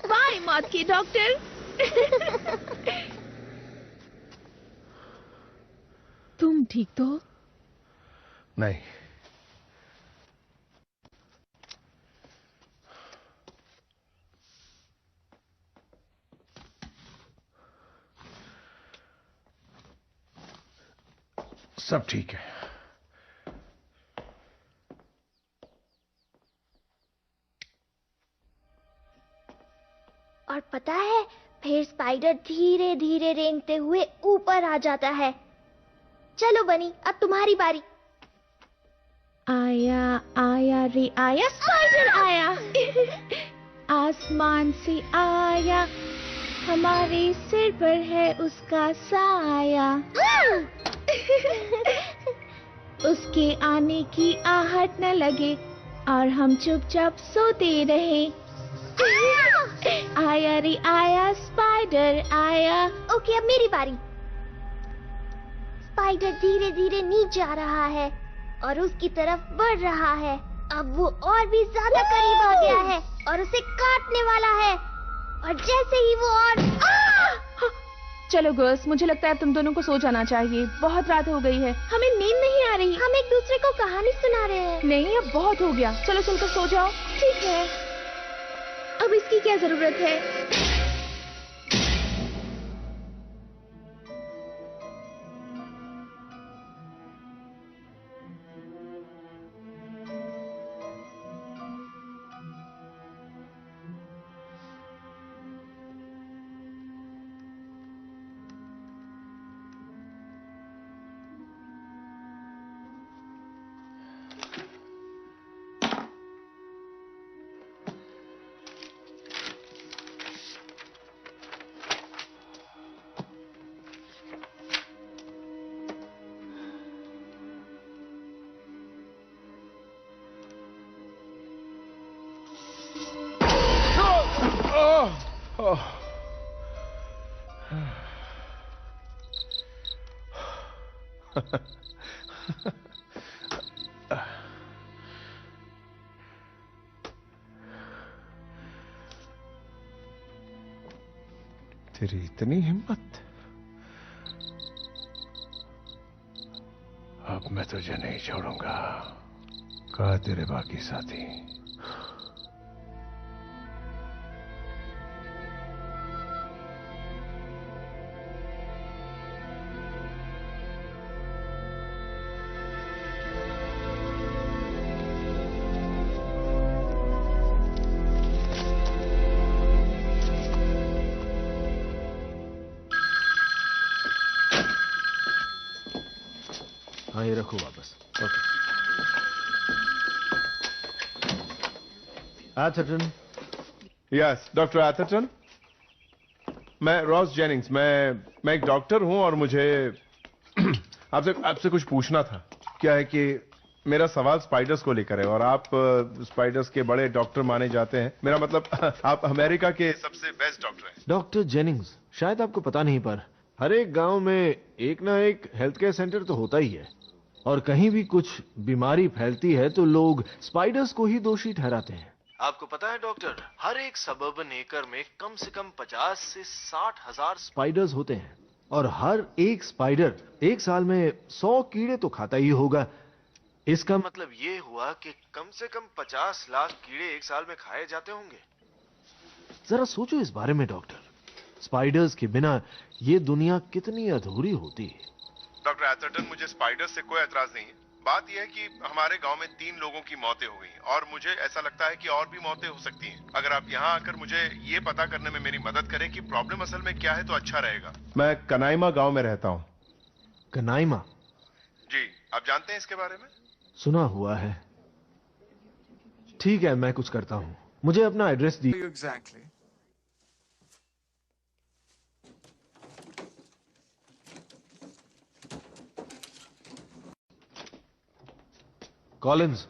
बाय मौत की डॉक्टर। तुम ठीक तो? नहीं। सब ठीक है। और पता है, फिर स्पाइडर धीरे धीरे रेंगते हुए ऊपर आ जाता है। चलो बनी, अब तुम्हारी बारी। आया आया रे आया, स्पाइडर आया। आसमान से आया, हमारे सिर पर है उसका साया। उसके आने की आहट न लगे और हम चुपचाप सोते रहे। आया रे आया, स्पाइडर आया। ओके, अब मेरी बारी। स्पाइडर धीरे धीरे नीचे आ रहा है और उसकी तरफ बढ़ रहा है। अब वो और भी ज्यादा करीब आ गया है और उसे काटने वाला है। और जैसे ही वो और चलो गर्ल्स, मुझे लगता है अब तुम दोनों को सो जाना चाहिए। बहुत रात हो गई है, हमें नींद नहीं आ रही। हम एक दूसरे को कहानी सुना रहे हैं। नहीं, अब बहुत हो गया। चलो चलकर सो जाओ। ठीक है, अब इसकी क्या जरूरत है? तेरी इतनी हिम्मत! अब मैं तुझे नहीं छोड़ूंगा। कहा तेरे बाकी साथी? हाँ, ये रखो वापस। Okay. Atherton. Yes, doctor Atherton. मैं रॉस जेनिंग्स। मैं एक डॉक्टर हूं और मुझे आपसे कुछ पूछना था। क्या है कि मेरा सवाल स्पाइडर्स को लेकर है और आप स्पाइडर्स के बड़े डॉक्टर माने जाते हैं। मेरा मतलब आप अमेरिका के सबसे बेस्ट डॉक्टर हैं। डॉक्टर जेनिंग्स, शायद आपको पता नहीं, पर हर एक गांव में एक ना एक हेल्थ केयर सेंटर तो होता ही है, और कहीं भी कुछ बीमारी फैलती है तो लोग स्पाइडर्स को ही दोषी ठहराते हैं। आपको पता है डॉक्टर, हर एक सबर्बन एकर में कम से कम 50 से 60 हजार स्पाइडर्स होते हैं, और हर एक स्पाइडर एक साल में 100 कीड़े तो खाता ही होगा। इसका मतलब ये हुआ कि कम से कम 50 लाख कीड़े एक साल में खाए जाते होंगे। जरा सोचो इस बारे में डॉक्टर, स्पाइडर्स के बिना ये दुनिया कितनी अधूरी होती है। डॉक्टर एथरटन, मुझे स्पाइडर्स से कोई एतराज नहीं है। बात यह है कि हमारे गांव में 3 लोगों की मौतें हो गई और मुझे ऐसा लगता है कि और भी मौतें हो सकती हैं। अगर आप यहाँ आकर मुझे ये पता करने में मेरी मदद करें कि प्रॉब्लम असल में क्या है तो अच्छा रहेगा। मैं कनाइमा गांव में रहता हूँ। कनाइमा? जी, आप जानते हैं इसके बारे में? सुना हुआ है। ठीक है, मैं कुछ करता हूँ, मुझे अपना एड्रेस दीजिए। Exactly. Collins,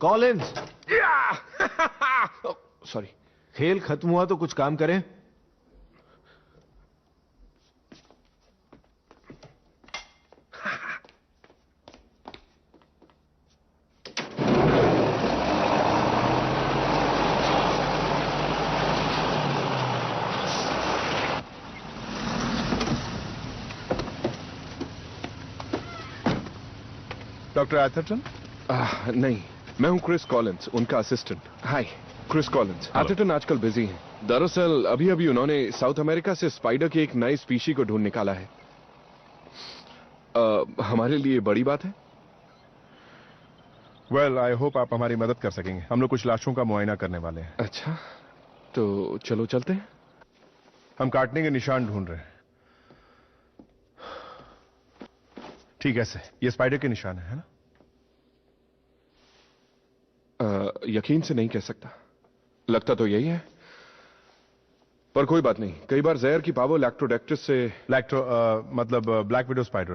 Collins. सॉरी। खेल खत्म हुआ तो कुछ काम करें। Doctor Atherton? नहीं, मैं हूं क्रिस कॉलिंस, उनका असिस्टेंट। हाय, क्रिस कॉलिंस। एथरटन आजकल बिजी हैं। दरअसल अभी अभी उन्होंने साउथ अमेरिका से स्पाइडर की एक नई स्पीशी को ढूंढ निकाला है। हमारे लिए बड़ी बात है। वेल, आई होप आप हमारी मदद कर सकेंगे। हम लोग कुछ लाशों का मुआयना करने वाले हैं। अच्छा, तो चलो चलते हैं। हम काटने के निशान ढूंढ रहे हैं। ठीक है सर, ये स्पाइडर के निशान है ना? यकीन से नहीं कह सकता, लगता तो यही है, पर कोई बात नहीं। कई बार जहर की पावर लैक्टोडेक्टिस से मतलब ब्लैक विडो स्पाइडर,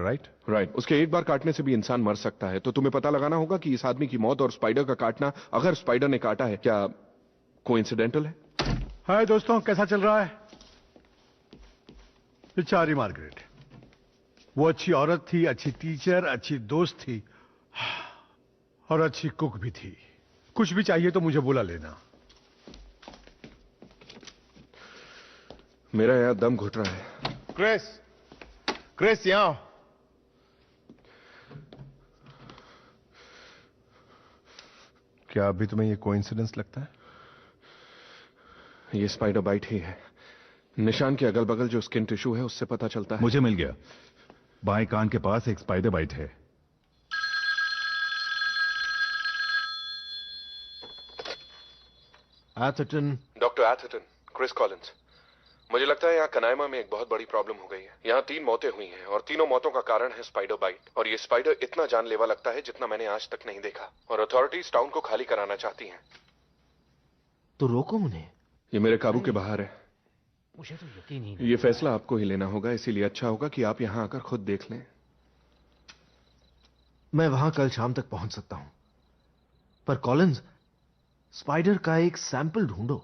राइट? उसके एक बार काटने से भी इंसान मर सकता है। तो तुम्हें पता लगाना होगा कि इस आदमी की मौत और स्पाइडर का काटना, अगर स्पाइडर ने काटा है, क्या कोइंसिडेंटल है? हाय दोस्तों, कैसा चल रहा है? बेचारी मार्गरेट, वो अच्छी औरत थी, अच्छी टीचर, अच्छी दोस्त थी और अच्छी कुक भी थी। कुछ भी चाहिए तो मुझे बुला लेना। मेरा यार दम घुट रहा है। क्रिस यहां आओ। क्या अभी तुम्हें ये कोइंसिडेंस लगता है? ये स्पाइडर बाइट ही है। निशान के अगल बगल जो स्किन टिश्यू है उससे पता चलता है। मुझे मिल गया, बाएं कान के पास एक स्पाइडर बाइट है। Atherton. Doctor Atherton, Chris Collins. मुझे लगता है यहाँ कनाइमा में एक बहुत बड़ी प्रॉब्लम हो गई है। यहाँ 3 मौतें हुई हैं और तीनों मौतों का कारण है स्पाइडर बाइट। और ये स्पाइडर इतना जानलेवा लगता है जितना मैंने आज तक नहीं देखा। और अथॉरिटीज टाउन को खाली कराना चाहती हैं। तो रोको उन्हें। ये मेरे काबू के बाहर है। मुझे तो यकीन ही नहीं। ये फैसला आपको ही लेना होगा, इसीलिए अच्छा होगा कि आप यहाँ आकर खुद देख लें। मैं वहां कल शाम तक पहुंच सकता हूं, पर कॉलिंस, स्पाइडर का एक सैंपल ढूंढो।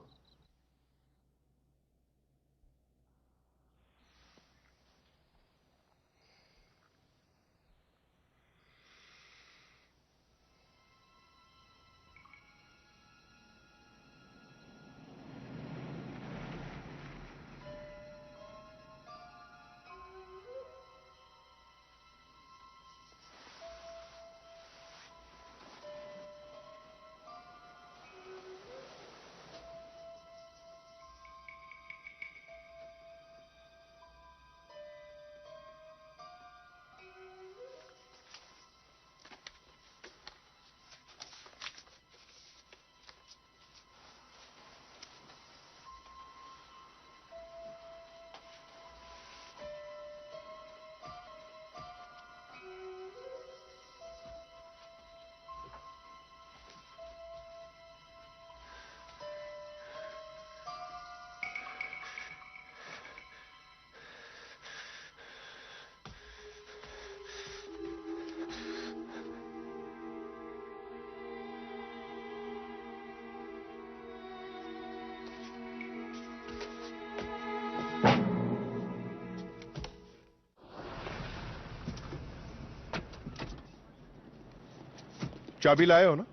चाबी लाए हो ना?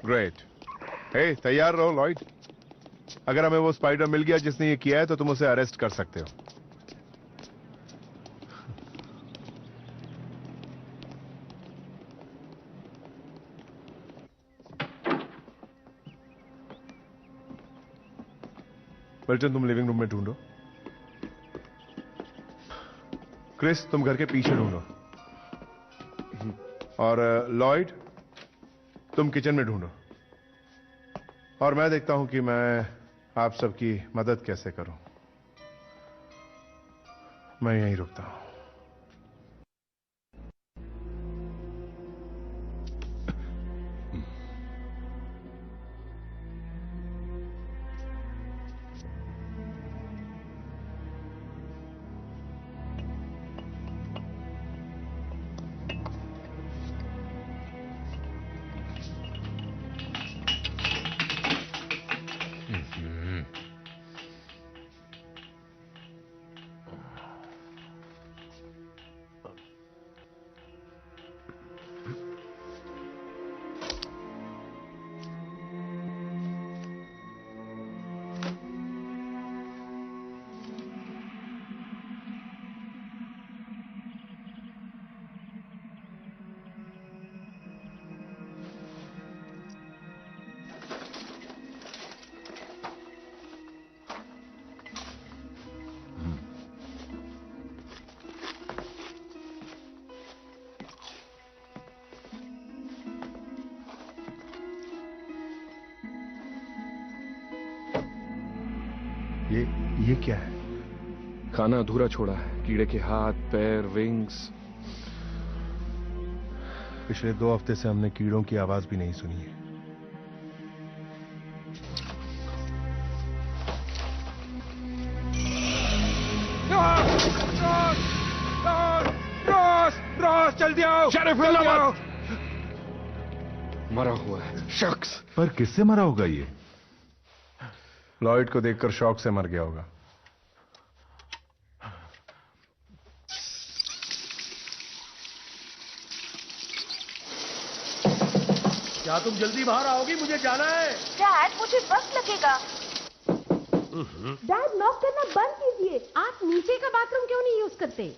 ग्रेट। हे, तैयार रहो लॉयड। अगर हमें वो स्पाइडर मिल गया जिसने ये किया है तो तुम उसे अरेस्ट कर सकते हो। मिल्टन, तुम लिविंग रूम में ढूंढो। क्रिस, तुम घर के पीछे ढूंढो। और लॉयड, तुम किचन में ढूंढो। और मैं देखता हूं कि मैं आप सबकी मदद कैसे करूं। मैं यहीं रुकता हूं। ये क्या है? खाना अधूरा छोड़ा है। कीड़े के हाथ, पैर, विंग्स। पिछले 2 हफ्ते से हमने कीड़ों की आवाज भी नहीं सुनी है। रॉस, जल्दी आओ। मरा हुआ है शख्स। पर किससे मरा होगा ये? लॉयड को देखकर शॉक से मर गया होगा। क्या तुम जल्दी बाहर आओगी? मुझे जाना है। डैड, मुझे वक्त लगेगा। डैड, लॉक करना बंद कीजिए। आप नीचे का बाथरूम क्यों नहीं यूज करते?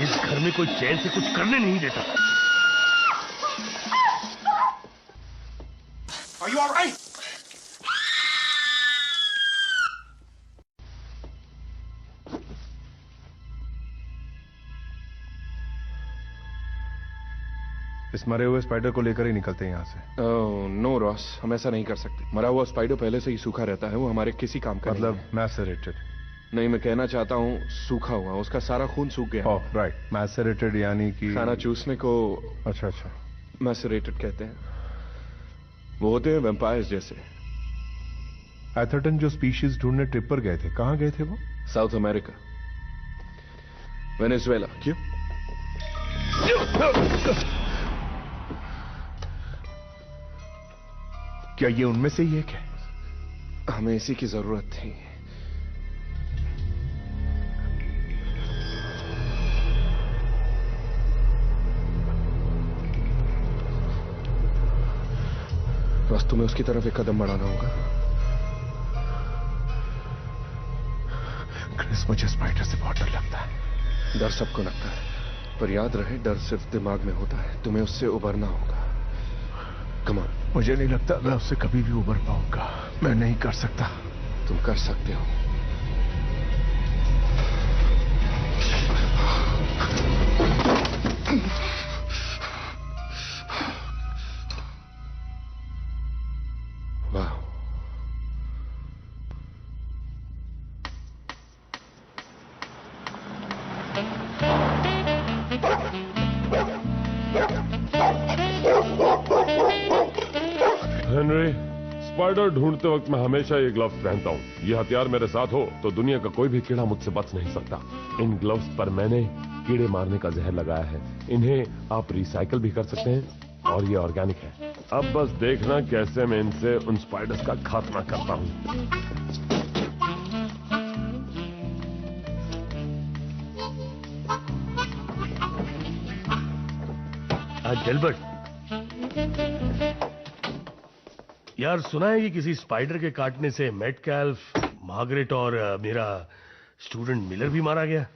इस घर में कोई चैन से कुछ करने नहीं देता। Are you all right? इस मरे हुए स्पाइडर को लेकर ही निकलते हैं यहाँ से। नो रॉस, हम ऐसा नहीं कर सकते। मरा हुआ स्पाइडर पहले से ही सूखा रहता है। वो हमारे किसी काम का मतलब मैसेरेटेड? नहीं, मैं कहना चाहता हूँ सूखा हुआ। उसका सारा खून सूख गया। ओह राइट, मैसेरेटेड यानी कि खाना चूसने को। अच्छा मैसेरेटेड कहते हैं। वो होते हैं वैम्पायर्स जैसे। एथर्टन जो स्पीशीज ढूंढने ट्रिप पर गए थे, कहाँ गए थे वो? South America, Venezuela. क्यों? क्या ये उनमें से ही एक है? हमें इसी की जरूरत थी। बस तुम्हें उसकी तरफ एक कदम बढ़ाना होगा। क्रिस, मुझे स्पाइडर से बहुत डर लगता है। डर सबको लगता है, पर याद रहे, डर सिर्फ दिमाग में होता है, तुम्हें उससे उबरना होगा। Come on. मुझे नहीं लगता मैं उससे कभी भी उबर पाऊंगा। मैं नहीं कर सकता। तुम कर सकते हो। वाह, हेनरी, स्पाइडर ढूंढते वक्त मैं हमेशा ये ग्लव्स पहनता हूँ। ये हथियार मेरे साथ हो तो दुनिया का कोई भी कीड़ा मुझसे बच नहीं सकता। इन ग्लव्स पर मैंने कीड़े मारने का जहर लगाया है। इन्हें आप रिसाइकल भी कर सकते हैं और ये ऑर्गेनिक है। अब बस देखना कैसे मैं इनसे उन स्पाइडर्स का खात्मा करता हूँ। गिलबर्ट, यार सुना है कि किसी स्पाइडर के काटने से मेटकैल्फ, मार्गरेट और मेरा स्टूडेंट मिलर भी मारा गया।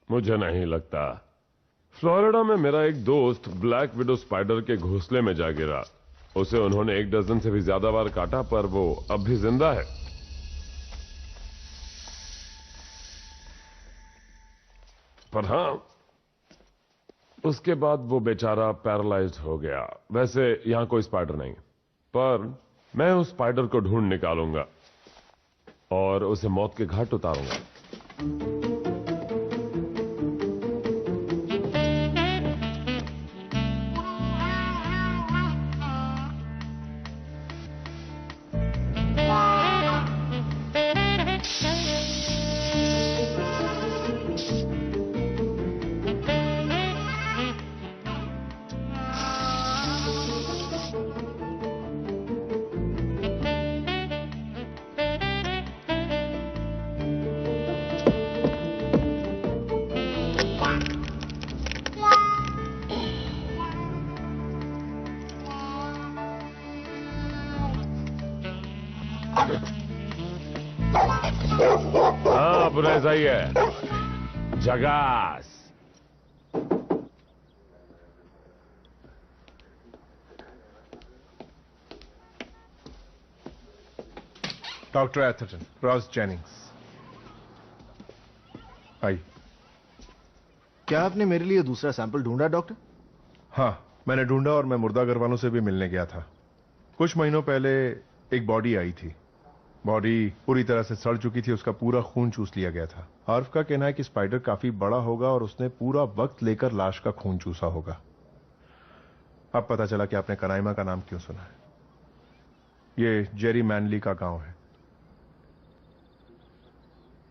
मुझे नहीं लगता। फ्लोरिडा में मेरा एक दोस्त ब्लैक विडो स्पाइडर के घोंसले में जा गिरा। उसे उन्होंने 1 डजन से भी ज्यादा बार काटा, पर वो अब भी जिंदा है। पर हाँ, उसके बाद वो बेचारा पैरालाइज्ड हो गया। वैसे यहां कोई स्पाइडर नहीं, पर मैं उस स्पाइडर को ढूंढ निकालूंगा और उसे मौत के घाट उतारूंगा। हाँ, बुरा सही है। जगास। Doctor Atherton, Ross Jennings. आई। क्या आपने मेरे लिए दूसरा सैंपल ढूंढा डॉक्टर? हाँ, मैंने ढूंढा और मैं मुर्दा घर वालों से भी मिलने गया था। कुछ महीनों पहले एक बॉडी आई थी। बॉडी पूरी तरह से सड़ चुकी थी, उसका पूरा खून चूस लिया गया था। आर्फ का कहना है कि स्पाइडर काफी बड़ा होगा और उसने पूरा वक्त लेकर लाश का खून चूसा होगा। अब पता चला कि आपने कनाइमा का नाम क्यों सुना है। ये जेरी मैनली का गांव है।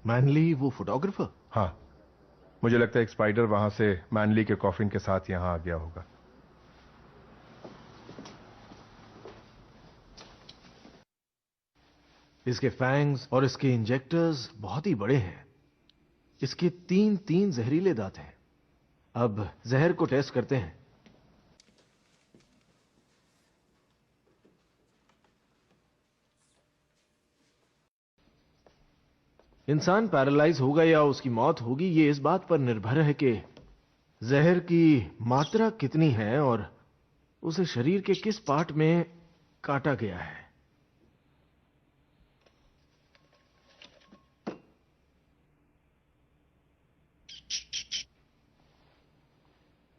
मैनली, वो फोटोग्राफर? हाँ, मुझे लगता है एक स्पाइडर वहां से मैनली के कॉफिन के साथ यहां आ गया होगा। इसके फैंग्स और इसके इंजेक्टर्स बहुत ही बड़े हैं। इसके 3 जहरीले दांत हैं। अब जहर को टेस्ट करते हैं। इंसान पैरालाइज होगा या उसकी मौत होगी, ये इस बात पर निर्भर है कि जहर की मात्रा कितनी है और उसे शरीर के किस पार्ट में काटा गया है।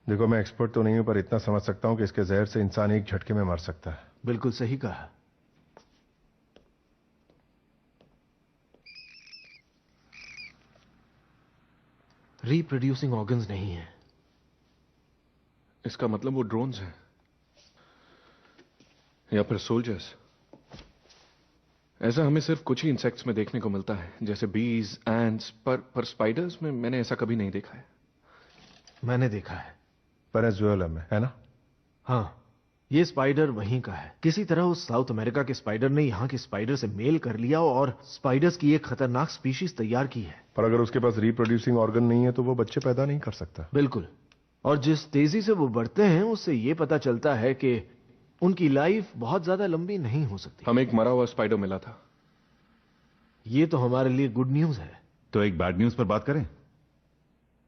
देखो, मैं एक्सपर्ट तो नहीं हूं, पर इतना समझ सकता हूं कि इसके जहर से इंसान एक झटके में मर सकता है। बिल्कुल सही कहा। रिप्रोड्यूसिंग ऑर्गन्स नहीं है। इसका मतलब वो ड्रोन्स हैं या फिर सोल्जर्स। ऐसा हमें सिर्फ कुछ ही इंसेक्ट्स में देखने को मिलता है, जैसे बीज, एंट्स, पर स्पाइडर्स में मैंने ऐसा कभी नहीं देखा है। मैंने देखा है। वेनेजुएला में, है ना? हाँ, ये स्पाइडर वहीं का है। किसी तरह उस साउथ अमेरिका के स्पाइडर ने यहाँ के स्पाइडर से मेल कर लिया और स्पाइडर्स की एक खतरनाक स्पीशीज तैयार की है। पर अगर उसके पास रिप्रोड्यूसिंग ऑर्गन नहीं है तो वो बच्चे पैदा नहीं कर सकता। बिल्कुल। और जिस तेजी से वो बढ़ते हैं उससे ये पता चलता है कि उनकी लाइफ बहुत ज्यादा लंबी नहीं हो सकती। हमें एक मरा हुआ स्पाइडर मिला था। ये तो हमारे लिए गुड न्यूज है। तो एक बैड न्यूज पर बात करें।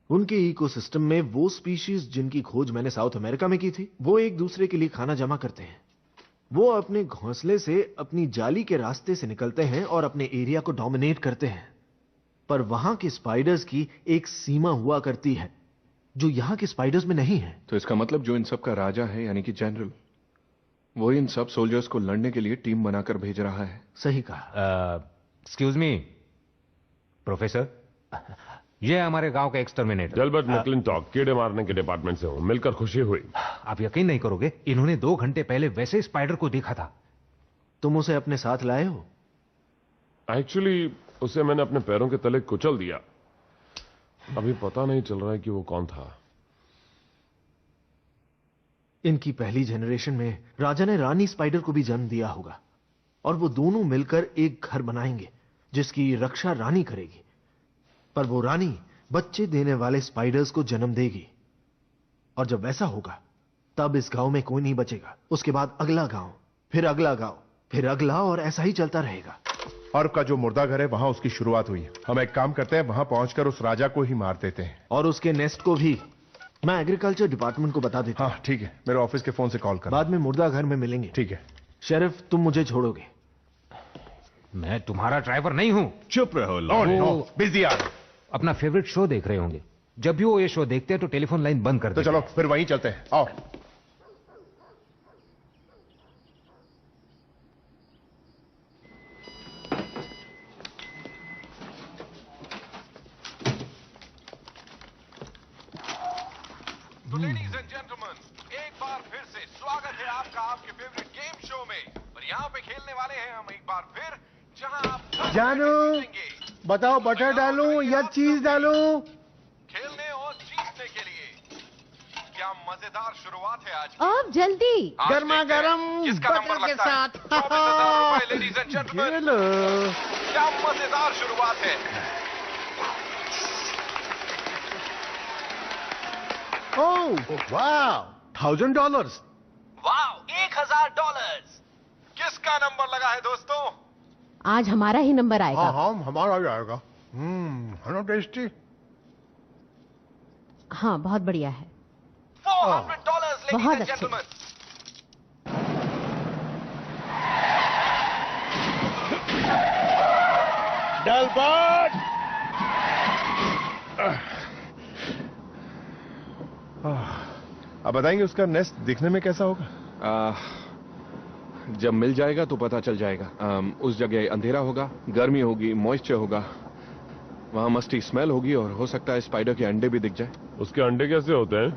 उनके इकोसिस्टम में वो स्पीशीज जिनकी खोज मैंने साउथ अमेरिका में की थी, वो एक दूसरे के लिए खाना जमा करते हैं। वो अपने घोंसले से अपनी जाली के रास्ते से निकलते हैं और अपने एरिया को डोमिनेट करते हैं। पर वहां के स्पाइडर्स की एक सीमा हुआ करती है जो यहां के स्पाइडर्स में नहीं है। तो इसका मतलब जो इन सब का राजा है, यानी कि जनरल, वो इन सब सोल्जर्स को लड़ने के लिए टीम बनाकर भेज रहा है। सही कहा। एक्सक्यूज मी प्रोफेसर, ये हमारे गांव का एक्सटर्मिनेटर गilbert McClintock, कीड़े मारने के डिपार्टमेंट से हूं। मिलकर खुशी हुई। आप यकीन नहीं करोगे, इन्होंने 2 घंटे पहले वैसे स्पाइडर को देखा था। तुम उसे अपने साथ लाए हो? एक्चुअली उसे मैंने अपने पैरों के तले कुचल दिया। अभी पता नहीं चल रहा है कि वो कौन था। इनकी पहली जनरेशन में राजा ने रानी स्पाइडर को भी जन्म दिया होगा और वो दोनों मिलकर एक घर बनाएंगे जिसकी रक्षा रानी करेगी। पर वो रानी बच्चे देने वाले स्पाइडर्स को जन्म देगी और जब वैसा होगा तब इस गांव में कोई नहीं बचेगा। उसके बाद अगला गांव, फिर अगला गांव, फिर अगला, और ऐसा ही चलता रहेगा। और का जो मुर्दा घर है वहां उसकी शुरुआत हुई है। हम एक काम करते हैं, वहां पहुंचकर उस राजा को ही मार देते हैं और उसके नेस्ट को भी। मैं एग्रीकल्चर डिपार्टमेंट को बता देता हूं। हाँ ठीक है, मेरे ऑफिस के फोन से कॉल कर। बाद में मुर्दा घर में मिलेंगे। ठीक है। शेरिफ, तुम मुझे छोड़ोगे? मैं तुम्हारा ड्राइवर नहीं हूं। चुप रहो। बिजी आ रहे। अपना फेवरेट शो देख रहे होंगे। जब भी वो ये शो देखते हैं तो टेलीफोन लाइन बंद कर देते हैं। तो चलो फिर वहीं चलते हैं, आओ। लेडीज एंड जेंटलमैन, एक बार फिर से स्वागत है आपका आपके फेवरेट गेम शो में। और यहाँ पे खेलने वाले हैं हम एक बार फिर, जहाँ आप जानू बताओ, बटर डालूं या चीज डालूं? खेलने और जीतने के लिए। क्या मजेदार शुरुआत है आज। अब जल्दी गर्मा गर्म बटर के साथ। 24,000 रुपए, लेडीज एंड जेंटलमैन। क्या मजेदार शुरुआत है। ओह वाह, $1,000। वाह, $1,000। किसका नंबर लगा है दोस्तों? आज हमारा ही नंबर आएगा। हाँ, हमारा ही आएगा। है ना टेस्टी? हाँ, बहुत बढ़िया है। $400, बहुत लेडीज एंड अच्छे। जेंटलमैन। गilbert! अब बताएंगे उसका नेस्ट दिखने में कैसा होगा? जब मिल जाएगा तो पता चल जाएगा। उस जगह अंधेरा होगा, गर्मी होगी, मॉइस्चर होगा, वहां मस्टी स्मेल होगी और हो सकता है स्पाइडर के अंडे भी दिख जाए। उसके अंडे कैसे होते हैं?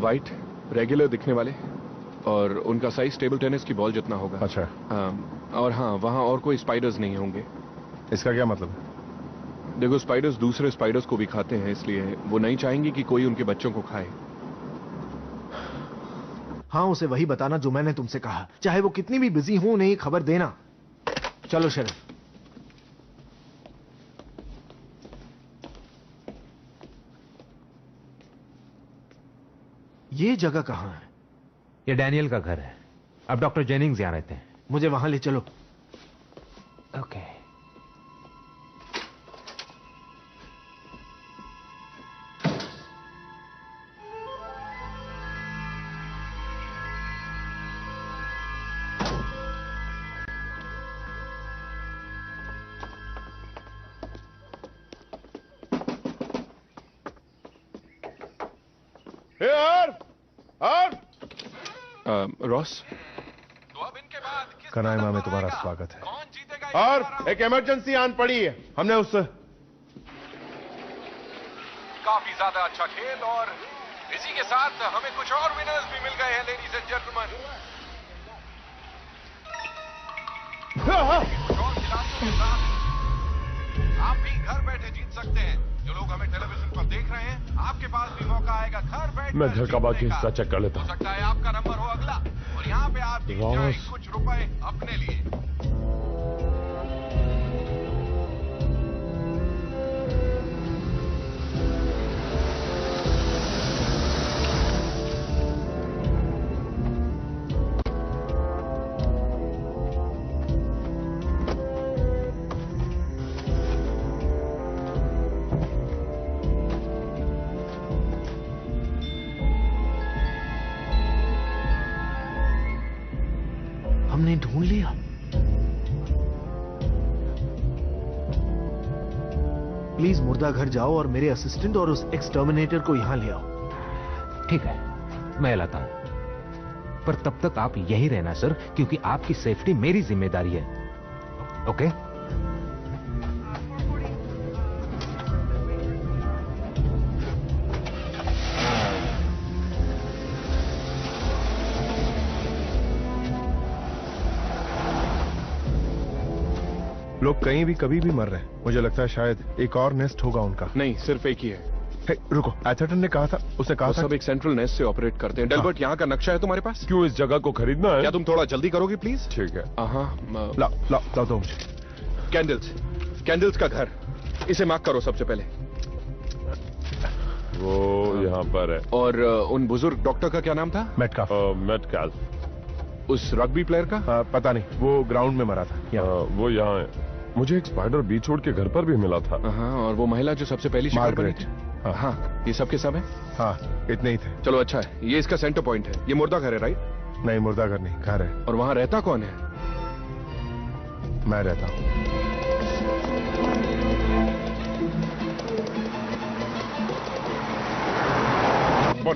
वाइट, रेगुलर दिखने वाले, और उनका साइज टेबल टेनिस की बॉल जितना होगा। अच्छा। और हाँ, वहां और कोई स्पाइडर्स नहीं होंगे। इसका क्या मतलब? देखो, स्पाइडर्स दूसरे स्पाइडर्स को भी खाते हैं, इसलिए वो नहीं चाहेंगी कि कोई उनके बच्चों को खाए। हाँ, उसे वही बताना जो मैंने तुमसे कहा। चाहे वो कितनी भी बिजी हो, उन्हें खबर देना। चलो शरीफ। ये जगह कहाँ है? ये डैनियल का घर है। अब डॉक्टर जेनिंग्स यहाँ रहते हैं। मुझे वहां ले चलो। ओके। रॉस, कनाइमा में तुम्हारा स्वागत है। और एक इमरजेंसी आन पड़ी है। हमने उस काफी ज्यादा अच्छा खेल, और इसी के साथ हमें कुछ और विनर्स भी मिल गए हैं, लेडीज एंड जेंटलमैन। आप भी घर बैठे जीत सकते हैं। जो लोग हमें टेलीविजन पर देख रहे हैं, आपके पास भी मौका आएगा घर बैठ। मैं घर का बाकी हिस्सा चेक कर लेता हूं। हो सकता है आपका नंबर हो अगला, और यहाँ पे आप जीत जाएं कुछ रुपए अपने लिए। प्लीज मुर्दा घर जाओ और मेरे असिस्टेंट और उस एक्सटर्मिनेटर को यहाँ ले आओ। ठीक है, मैं लाता हूं, पर तब तक आप यही रहना सर, क्योंकि आपकी सेफ्टी मेरी जिम्मेदारी है। ओके? लोग कहीं भी कभी भी मर रहे हैं। मुझे लगता है शायद एक और नेस्ट होगा उनका। नहीं, सिर्फ एक ही है। रुको, एथर्टन ने कहा था, उसने कहा था सब एक सेंट्रल नेस्ट से ऑपरेट करते हैं। डेल्बर्ट, यहाँ का नक्शा है तुम्हारे पास? क्यों इस जगह को खरीदना है? क्या तुम थोड़ा जल्दी करोगे प्लीज? ठीक है। लाओ दो मुझे। कैंडल्स का घर, इसे मार्क करो सबसे पहले। वो यहाँ पर है। और उन बुजुर्ग डॉक्टर का क्या नाम था? मेटकाल्फ। उस रग्बी प्लेयर का? पता नहीं, वो ग्राउंड में मरा था। वो यहाँ है। मुझे एक स्पाइडर बीच छोड़ के घर पर भी मिला था। हाँ, और वो महिला जो सबसे पहली शिकार बनी थी। हाँ, ये सब के सब है? हाँ, इतने ही थे। चलो अच्छा है, ये इसका सेंटर पॉइंट है। ये मुर्दा घर है, राइट? नहीं, मुर्दा घर नहीं, घर है। और वहाँ रहता कौन है? मैं रहता हूँ। वो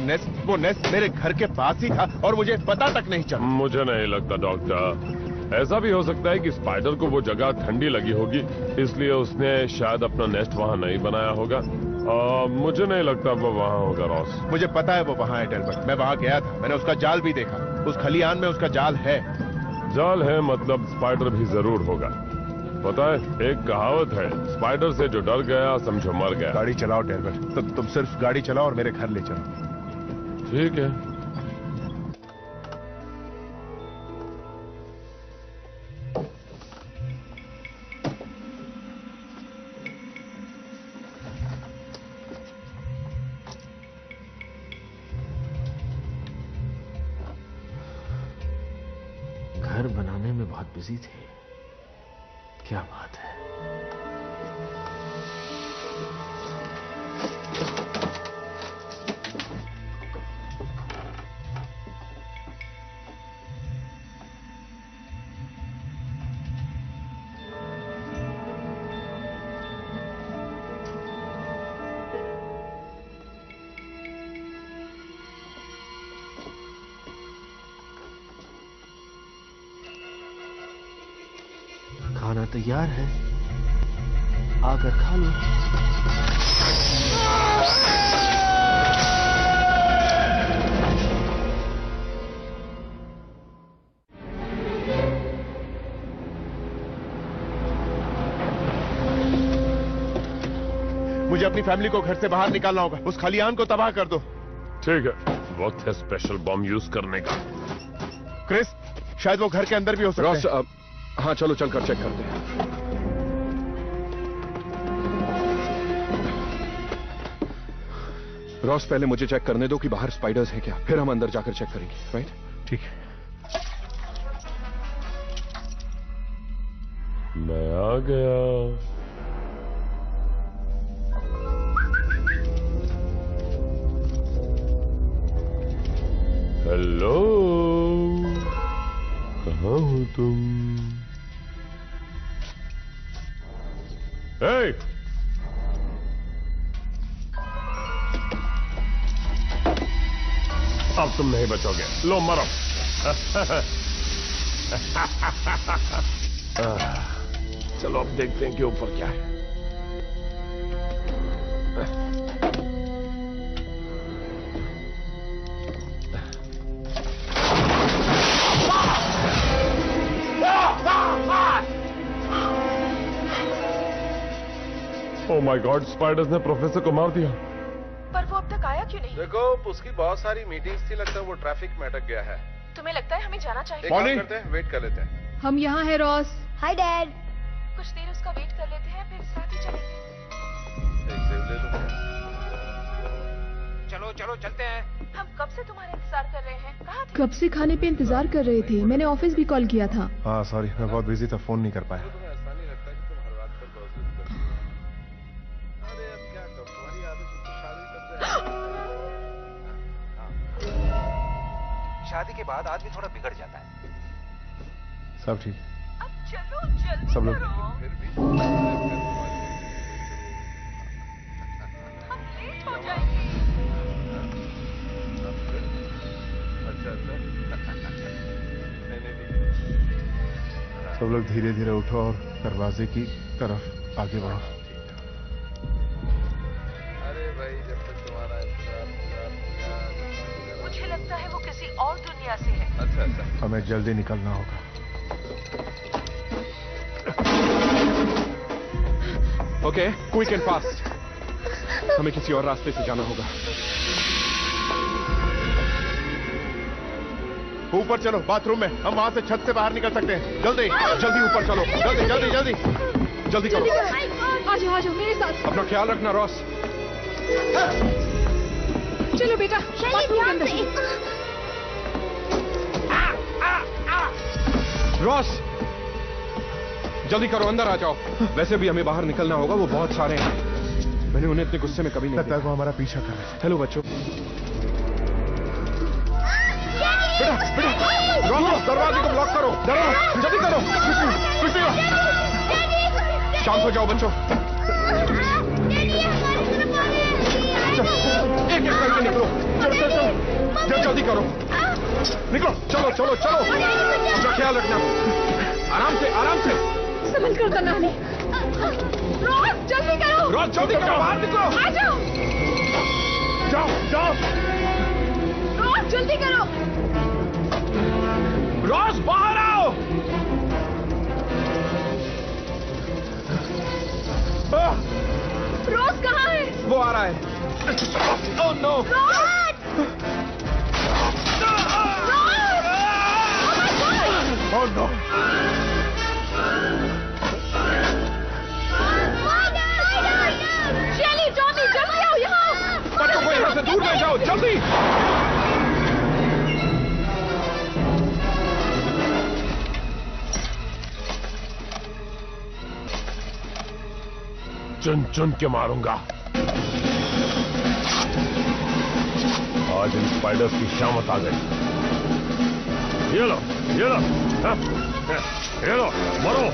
नेस्ट मेरे घर के पास ही था और मुझे पता तक नहीं चला। मुझे नहीं लगता डॉक्टर, ऐसा भी हो सकता है कि स्पाइडर को वो जगह ठंडी लगी होगी, इसलिए उसने शायद अपना नेस्ट वहाँ नहीं बनाया होगा। मुझे नहीं लगता वो वहाँ होगा रॉस। मुझे पता है वो वहाँ है डेल्बर्ट, मैं वहाँ गया था, मैंने उसका जाल भी देखा। उस खलियान में उसका जाल है। जाल है मतलब स्पाइडर भी जरूर होगा। पता है, एक कहावत है, स्पाइडर से जो डर गया समझो मर गया। गाड़ी चलाओ डेल्बर्ट, तुम सिर्फ गाड़ी चलाओ और मेरे घर ले चलो। ठीक है। घर बनाने में बहुत बिजी थे। क्या बात है। खाना तैयार है, आकर खा लो। मुझे अपनी फैमिली को घर से बाहर निकालना होगा। उस खलियान को तबाह कर दो। ठीक है, वक्त है स्पेशल बम यूज करने का। क्रिस, शायद वो घर के अंदर भी हो सकता है। हाँ, चलो चलकर चेक करते हैं। रॉस, पहले मुझे चेक करने दो कि बाहर स्पाइडर्स हैं क्या, फिर हम अंदर जाकर चेक करेंगे। राइट? ठीक है। मैं आ गया। हेलो, कहाँ हो तुम? Hey! अब तुम नहीं बचोगे, लो मरो। चलो अब देखते हैं कि ऊपर क्या है। ओह माय गॉड, स्पाइडर्स ने प्रोफेसर को मार दिया। पर वो अब तक आया क्यों नहीं? देखो, उसकी बहुत सारी मीटिंग्स थी, लगता है वो ट्रैफिक में अटक गया है। तुम्हें लगता है हमें जाना चाहिए? एक काम करते हैं, वेट कर लेते हैं। हम यहाँ हैं रॉस। Hi dad. कुछ देर उसका वेट कर लेते हैं, फिर साथ ही चलेंगे। एक सेब ले लो। चलो चलो चलते हैं। हम कब से तुम्हारा इंतजार कर रहे हैं, कहाँ थे? कब से खाने पे इंतजार कर रहे थे, मैंने ऑफिस भी कॉल किया था। हाँ सॉरी, मैं बहुत बिजी था, फोन नहीं कर पाया। शादी के बाद आदमी थोड़ा बिगड़ जाता है। सब ठीक। अब चलो जल्दी सब लोग करो। सब लोग धीरे धीरे उठो और दरवाजे की तरफ आगे बढ़ो। अरे भाई, जब तक तुम्हारा मुझे लगता है वो किसी और दुनिया से है। अच्छा। हमें जल्दी निकलना होगा। Okay, quick and fast. हमें किसी और रास्ते से जाना होगा। ऊपर चलो, बाथरूम में। हम वहां से छत से बाहर निकल सकते हैं। जल्दी जल्दी ऊपर चलो, जल्दी जल्दी जल्दी जल्दी करो। आ जाओ मेरे साथ। अपना ख्याल रखना रॉस। चलो बेटा, बाथरूम के अंदर। रॉस, जल्दी करो, अंदर आ जाओ। वैसे भी हमें बाहर निकलना होगा, वो बहुत सारे हैं। मैंने उन्हें इतने गुस्से में कभी नहीं लगता है वो हमारा पीछा कर रहे हैं। हेलो बच्चों। बेटा, रॉस, दरवाजे को ब्लॉक करो। जल्दी करो। शांत हो जाओ बच्चों। एक करके निकलो। चलो जल्दी करो। निकलो, चलो चलो चलो। अपना ख्याल रखना। आराम से। संभल कर करना हमें। रॉस, जल्दी करो। रॉस, जल्दी करो, बाहर निकलो। आ जाओ। जाओ। रॉस, जल्दी करो। रॉस, बाहर आओ। रॉस कहाँ है? वो आ रहा है। Oh no. Oh no. Shelley, Tommy, जल्दी आओ यहाँ। बच्चों को यहाँ से दूर ले जाओ, जल्दी। चुन के मारूंगा। आज इन स्पाइडर्स की शामत आ गई। ये लो, हाँ? ये लो, मरो।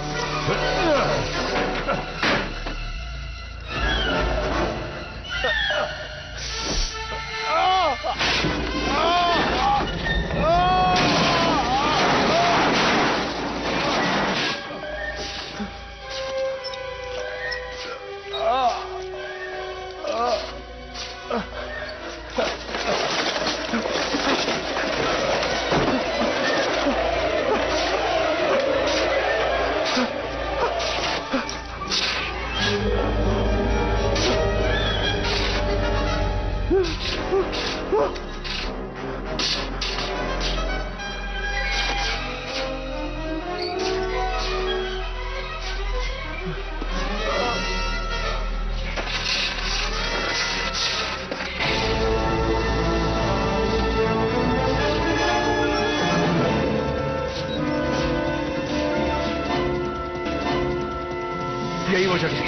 यही वो जगह,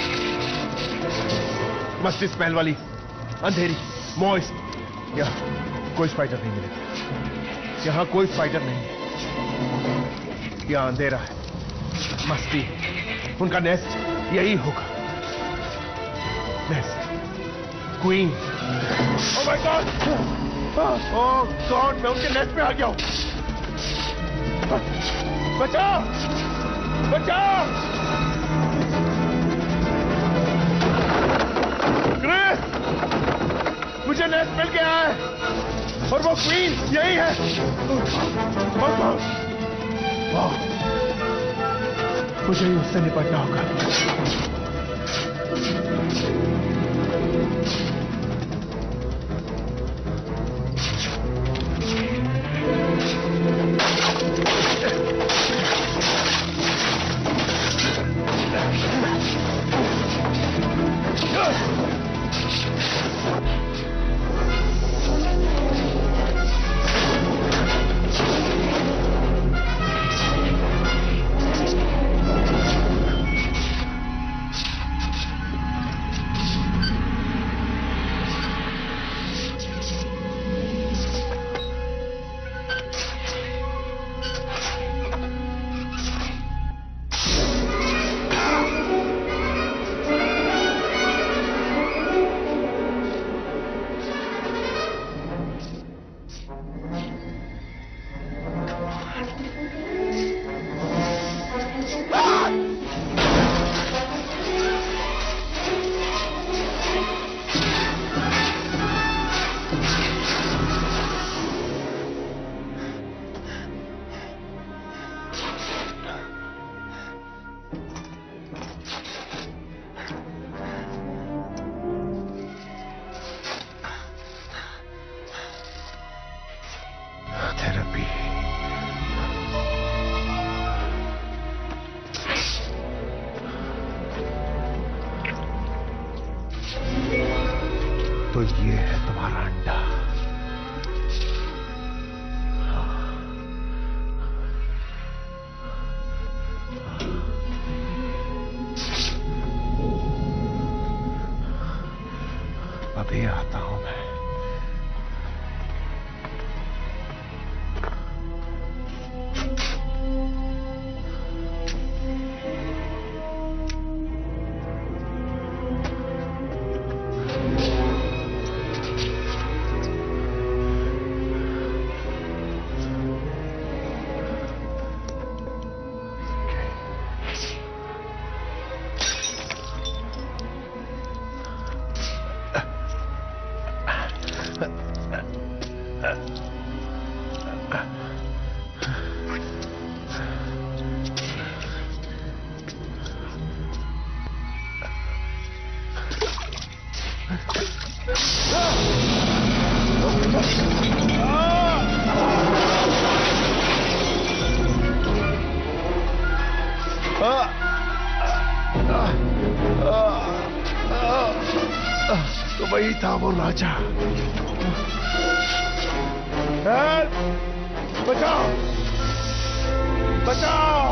मस्ती स्मेल वाली, अंधेरी, मॉइस्ट। यहाँ कोई स्पाइडर नहीं मिलेगा। यहाँ कोई स्पाइडर नहीं। यहाँ अंधेरा है, मस्ती। उनका नेस्ट यही होगा। Nest, queen. Oh my God, oh God, मैं उनके नेस्ट पे आ गया हूँ। बचाओ, बचाओ। मुझे नेस्ट मिल गया है और वो क्वीन यही है। मुझे ही उससे निपटना होगा। तो ये है तुम्हारा अंडा। अभी आता हूं मैं। तो वही था वो राजा। बचाओ बचाओ।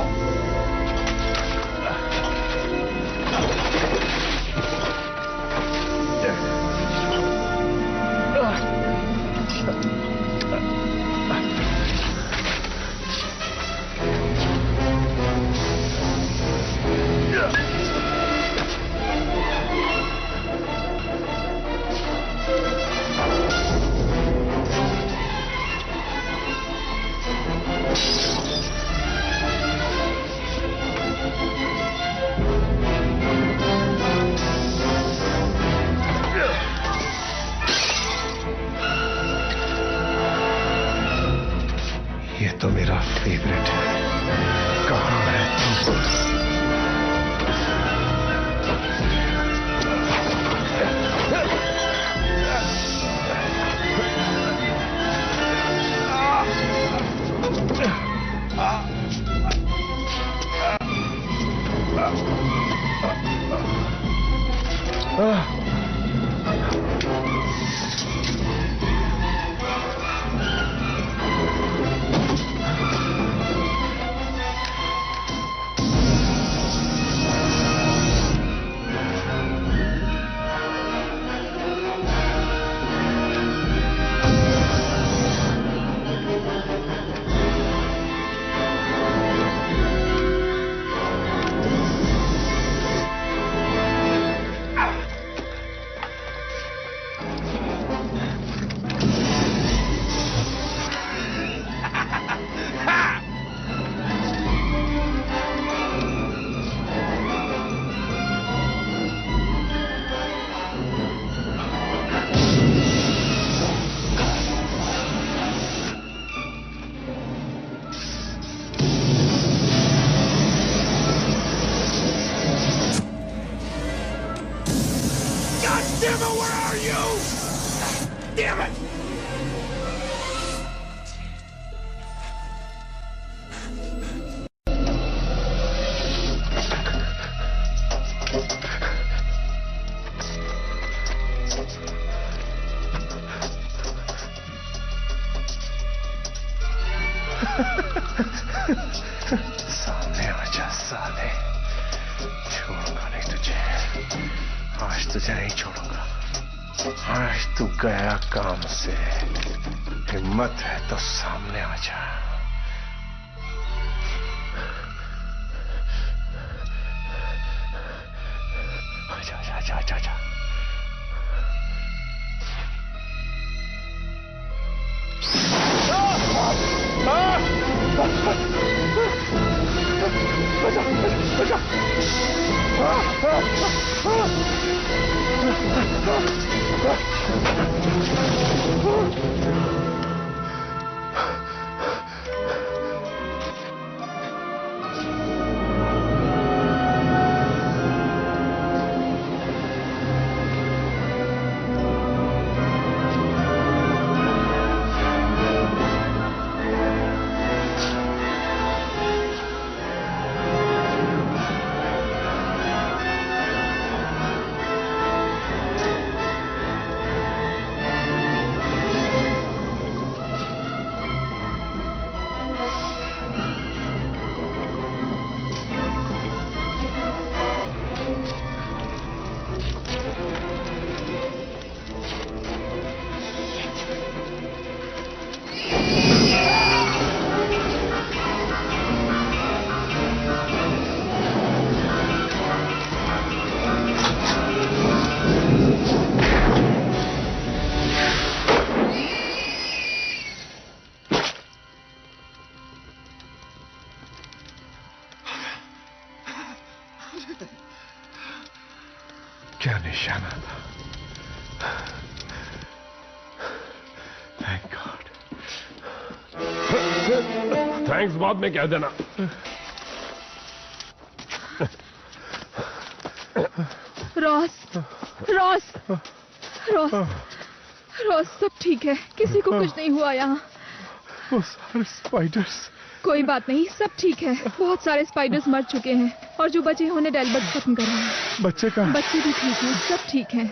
ये तो मेरा फेवरेट है। कहाँ है तुम? Damn it, where are you? Damn it! सामने आजा साले, छोड़ूंगा नहीं तुझे, आज तुझे नहीं छोड़ूंगा। आज तू गया काम से, हिम्मत है तो सामने आजा। आजा आजा आजा आजा आजा। क्या निशाना था। Thank God. थैंक्स बाद में कह देना। रॉस रॉस रॉस रॉस, सब ठीक है, किसी को कुछ नहीं हुआ यहाँ। वो सारे स्पाइडर्स। कोई बात नहीं, सब ठीक है। बहुत सारे स्पाइडर्स मर चुके हैं और जो बचे हैं उन्हें डेलबर्ग खत्म कर रहे हैं। बच्चे कहाँ? बच्चे भी ठीक हैं, सब ठीक है।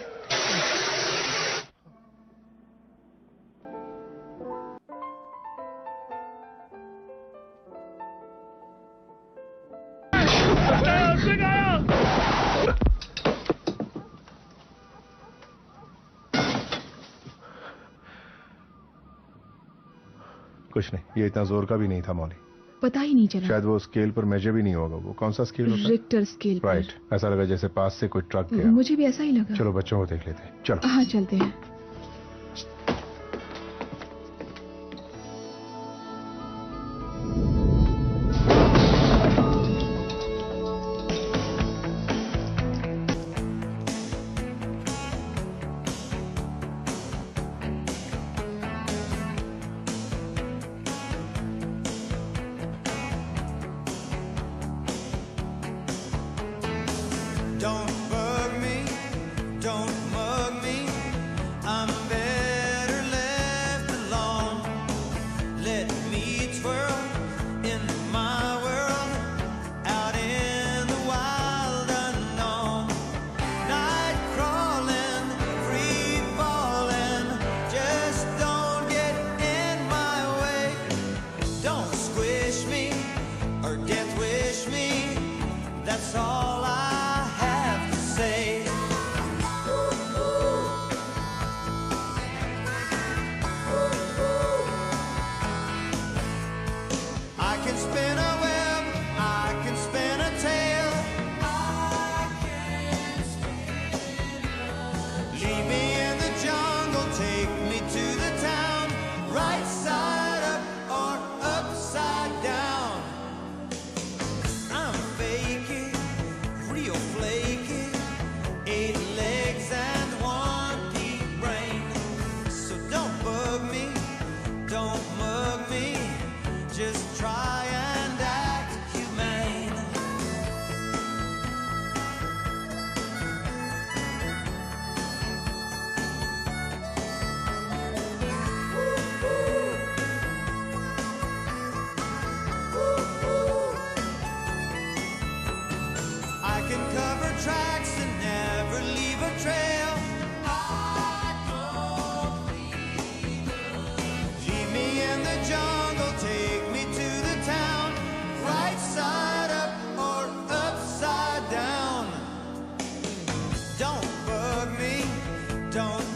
कुछ नहीं, ये इतना जोर का भी नहीं था मौली। पता ही नहीं चला। शायद वो स्केल पर मेजर भी नहीं होगा। वो कौन सा स्केल होता है? रिक्टर स्केल पर। राइट, ऐसा लगा जैसे पास से कोई ट्रक गया। मुझे भी ऐसा ही लगा। चलो बच्चों को देख लेते हैं, चलो। हाँ चलते हैं। Don't bug me, don't mug me. I'm better left alone. Let me twirl in my world, out in the wild unknown. Night crawling, free falling, just don't get in my way. Don't squish me or death wish me. That's all I say. I can spin a web, I can spin a tale. Leave me in the jungle, take me to the town, right side up or upside down. I'm faking, real flaky, 8 legs and 1 pea brain. So don't bug me, don't mug me, just try and act humane. I can cover tracks and never leave a trail. Leave me in the jungle, take me to the town, right side up or upside down. Don't bug me, don't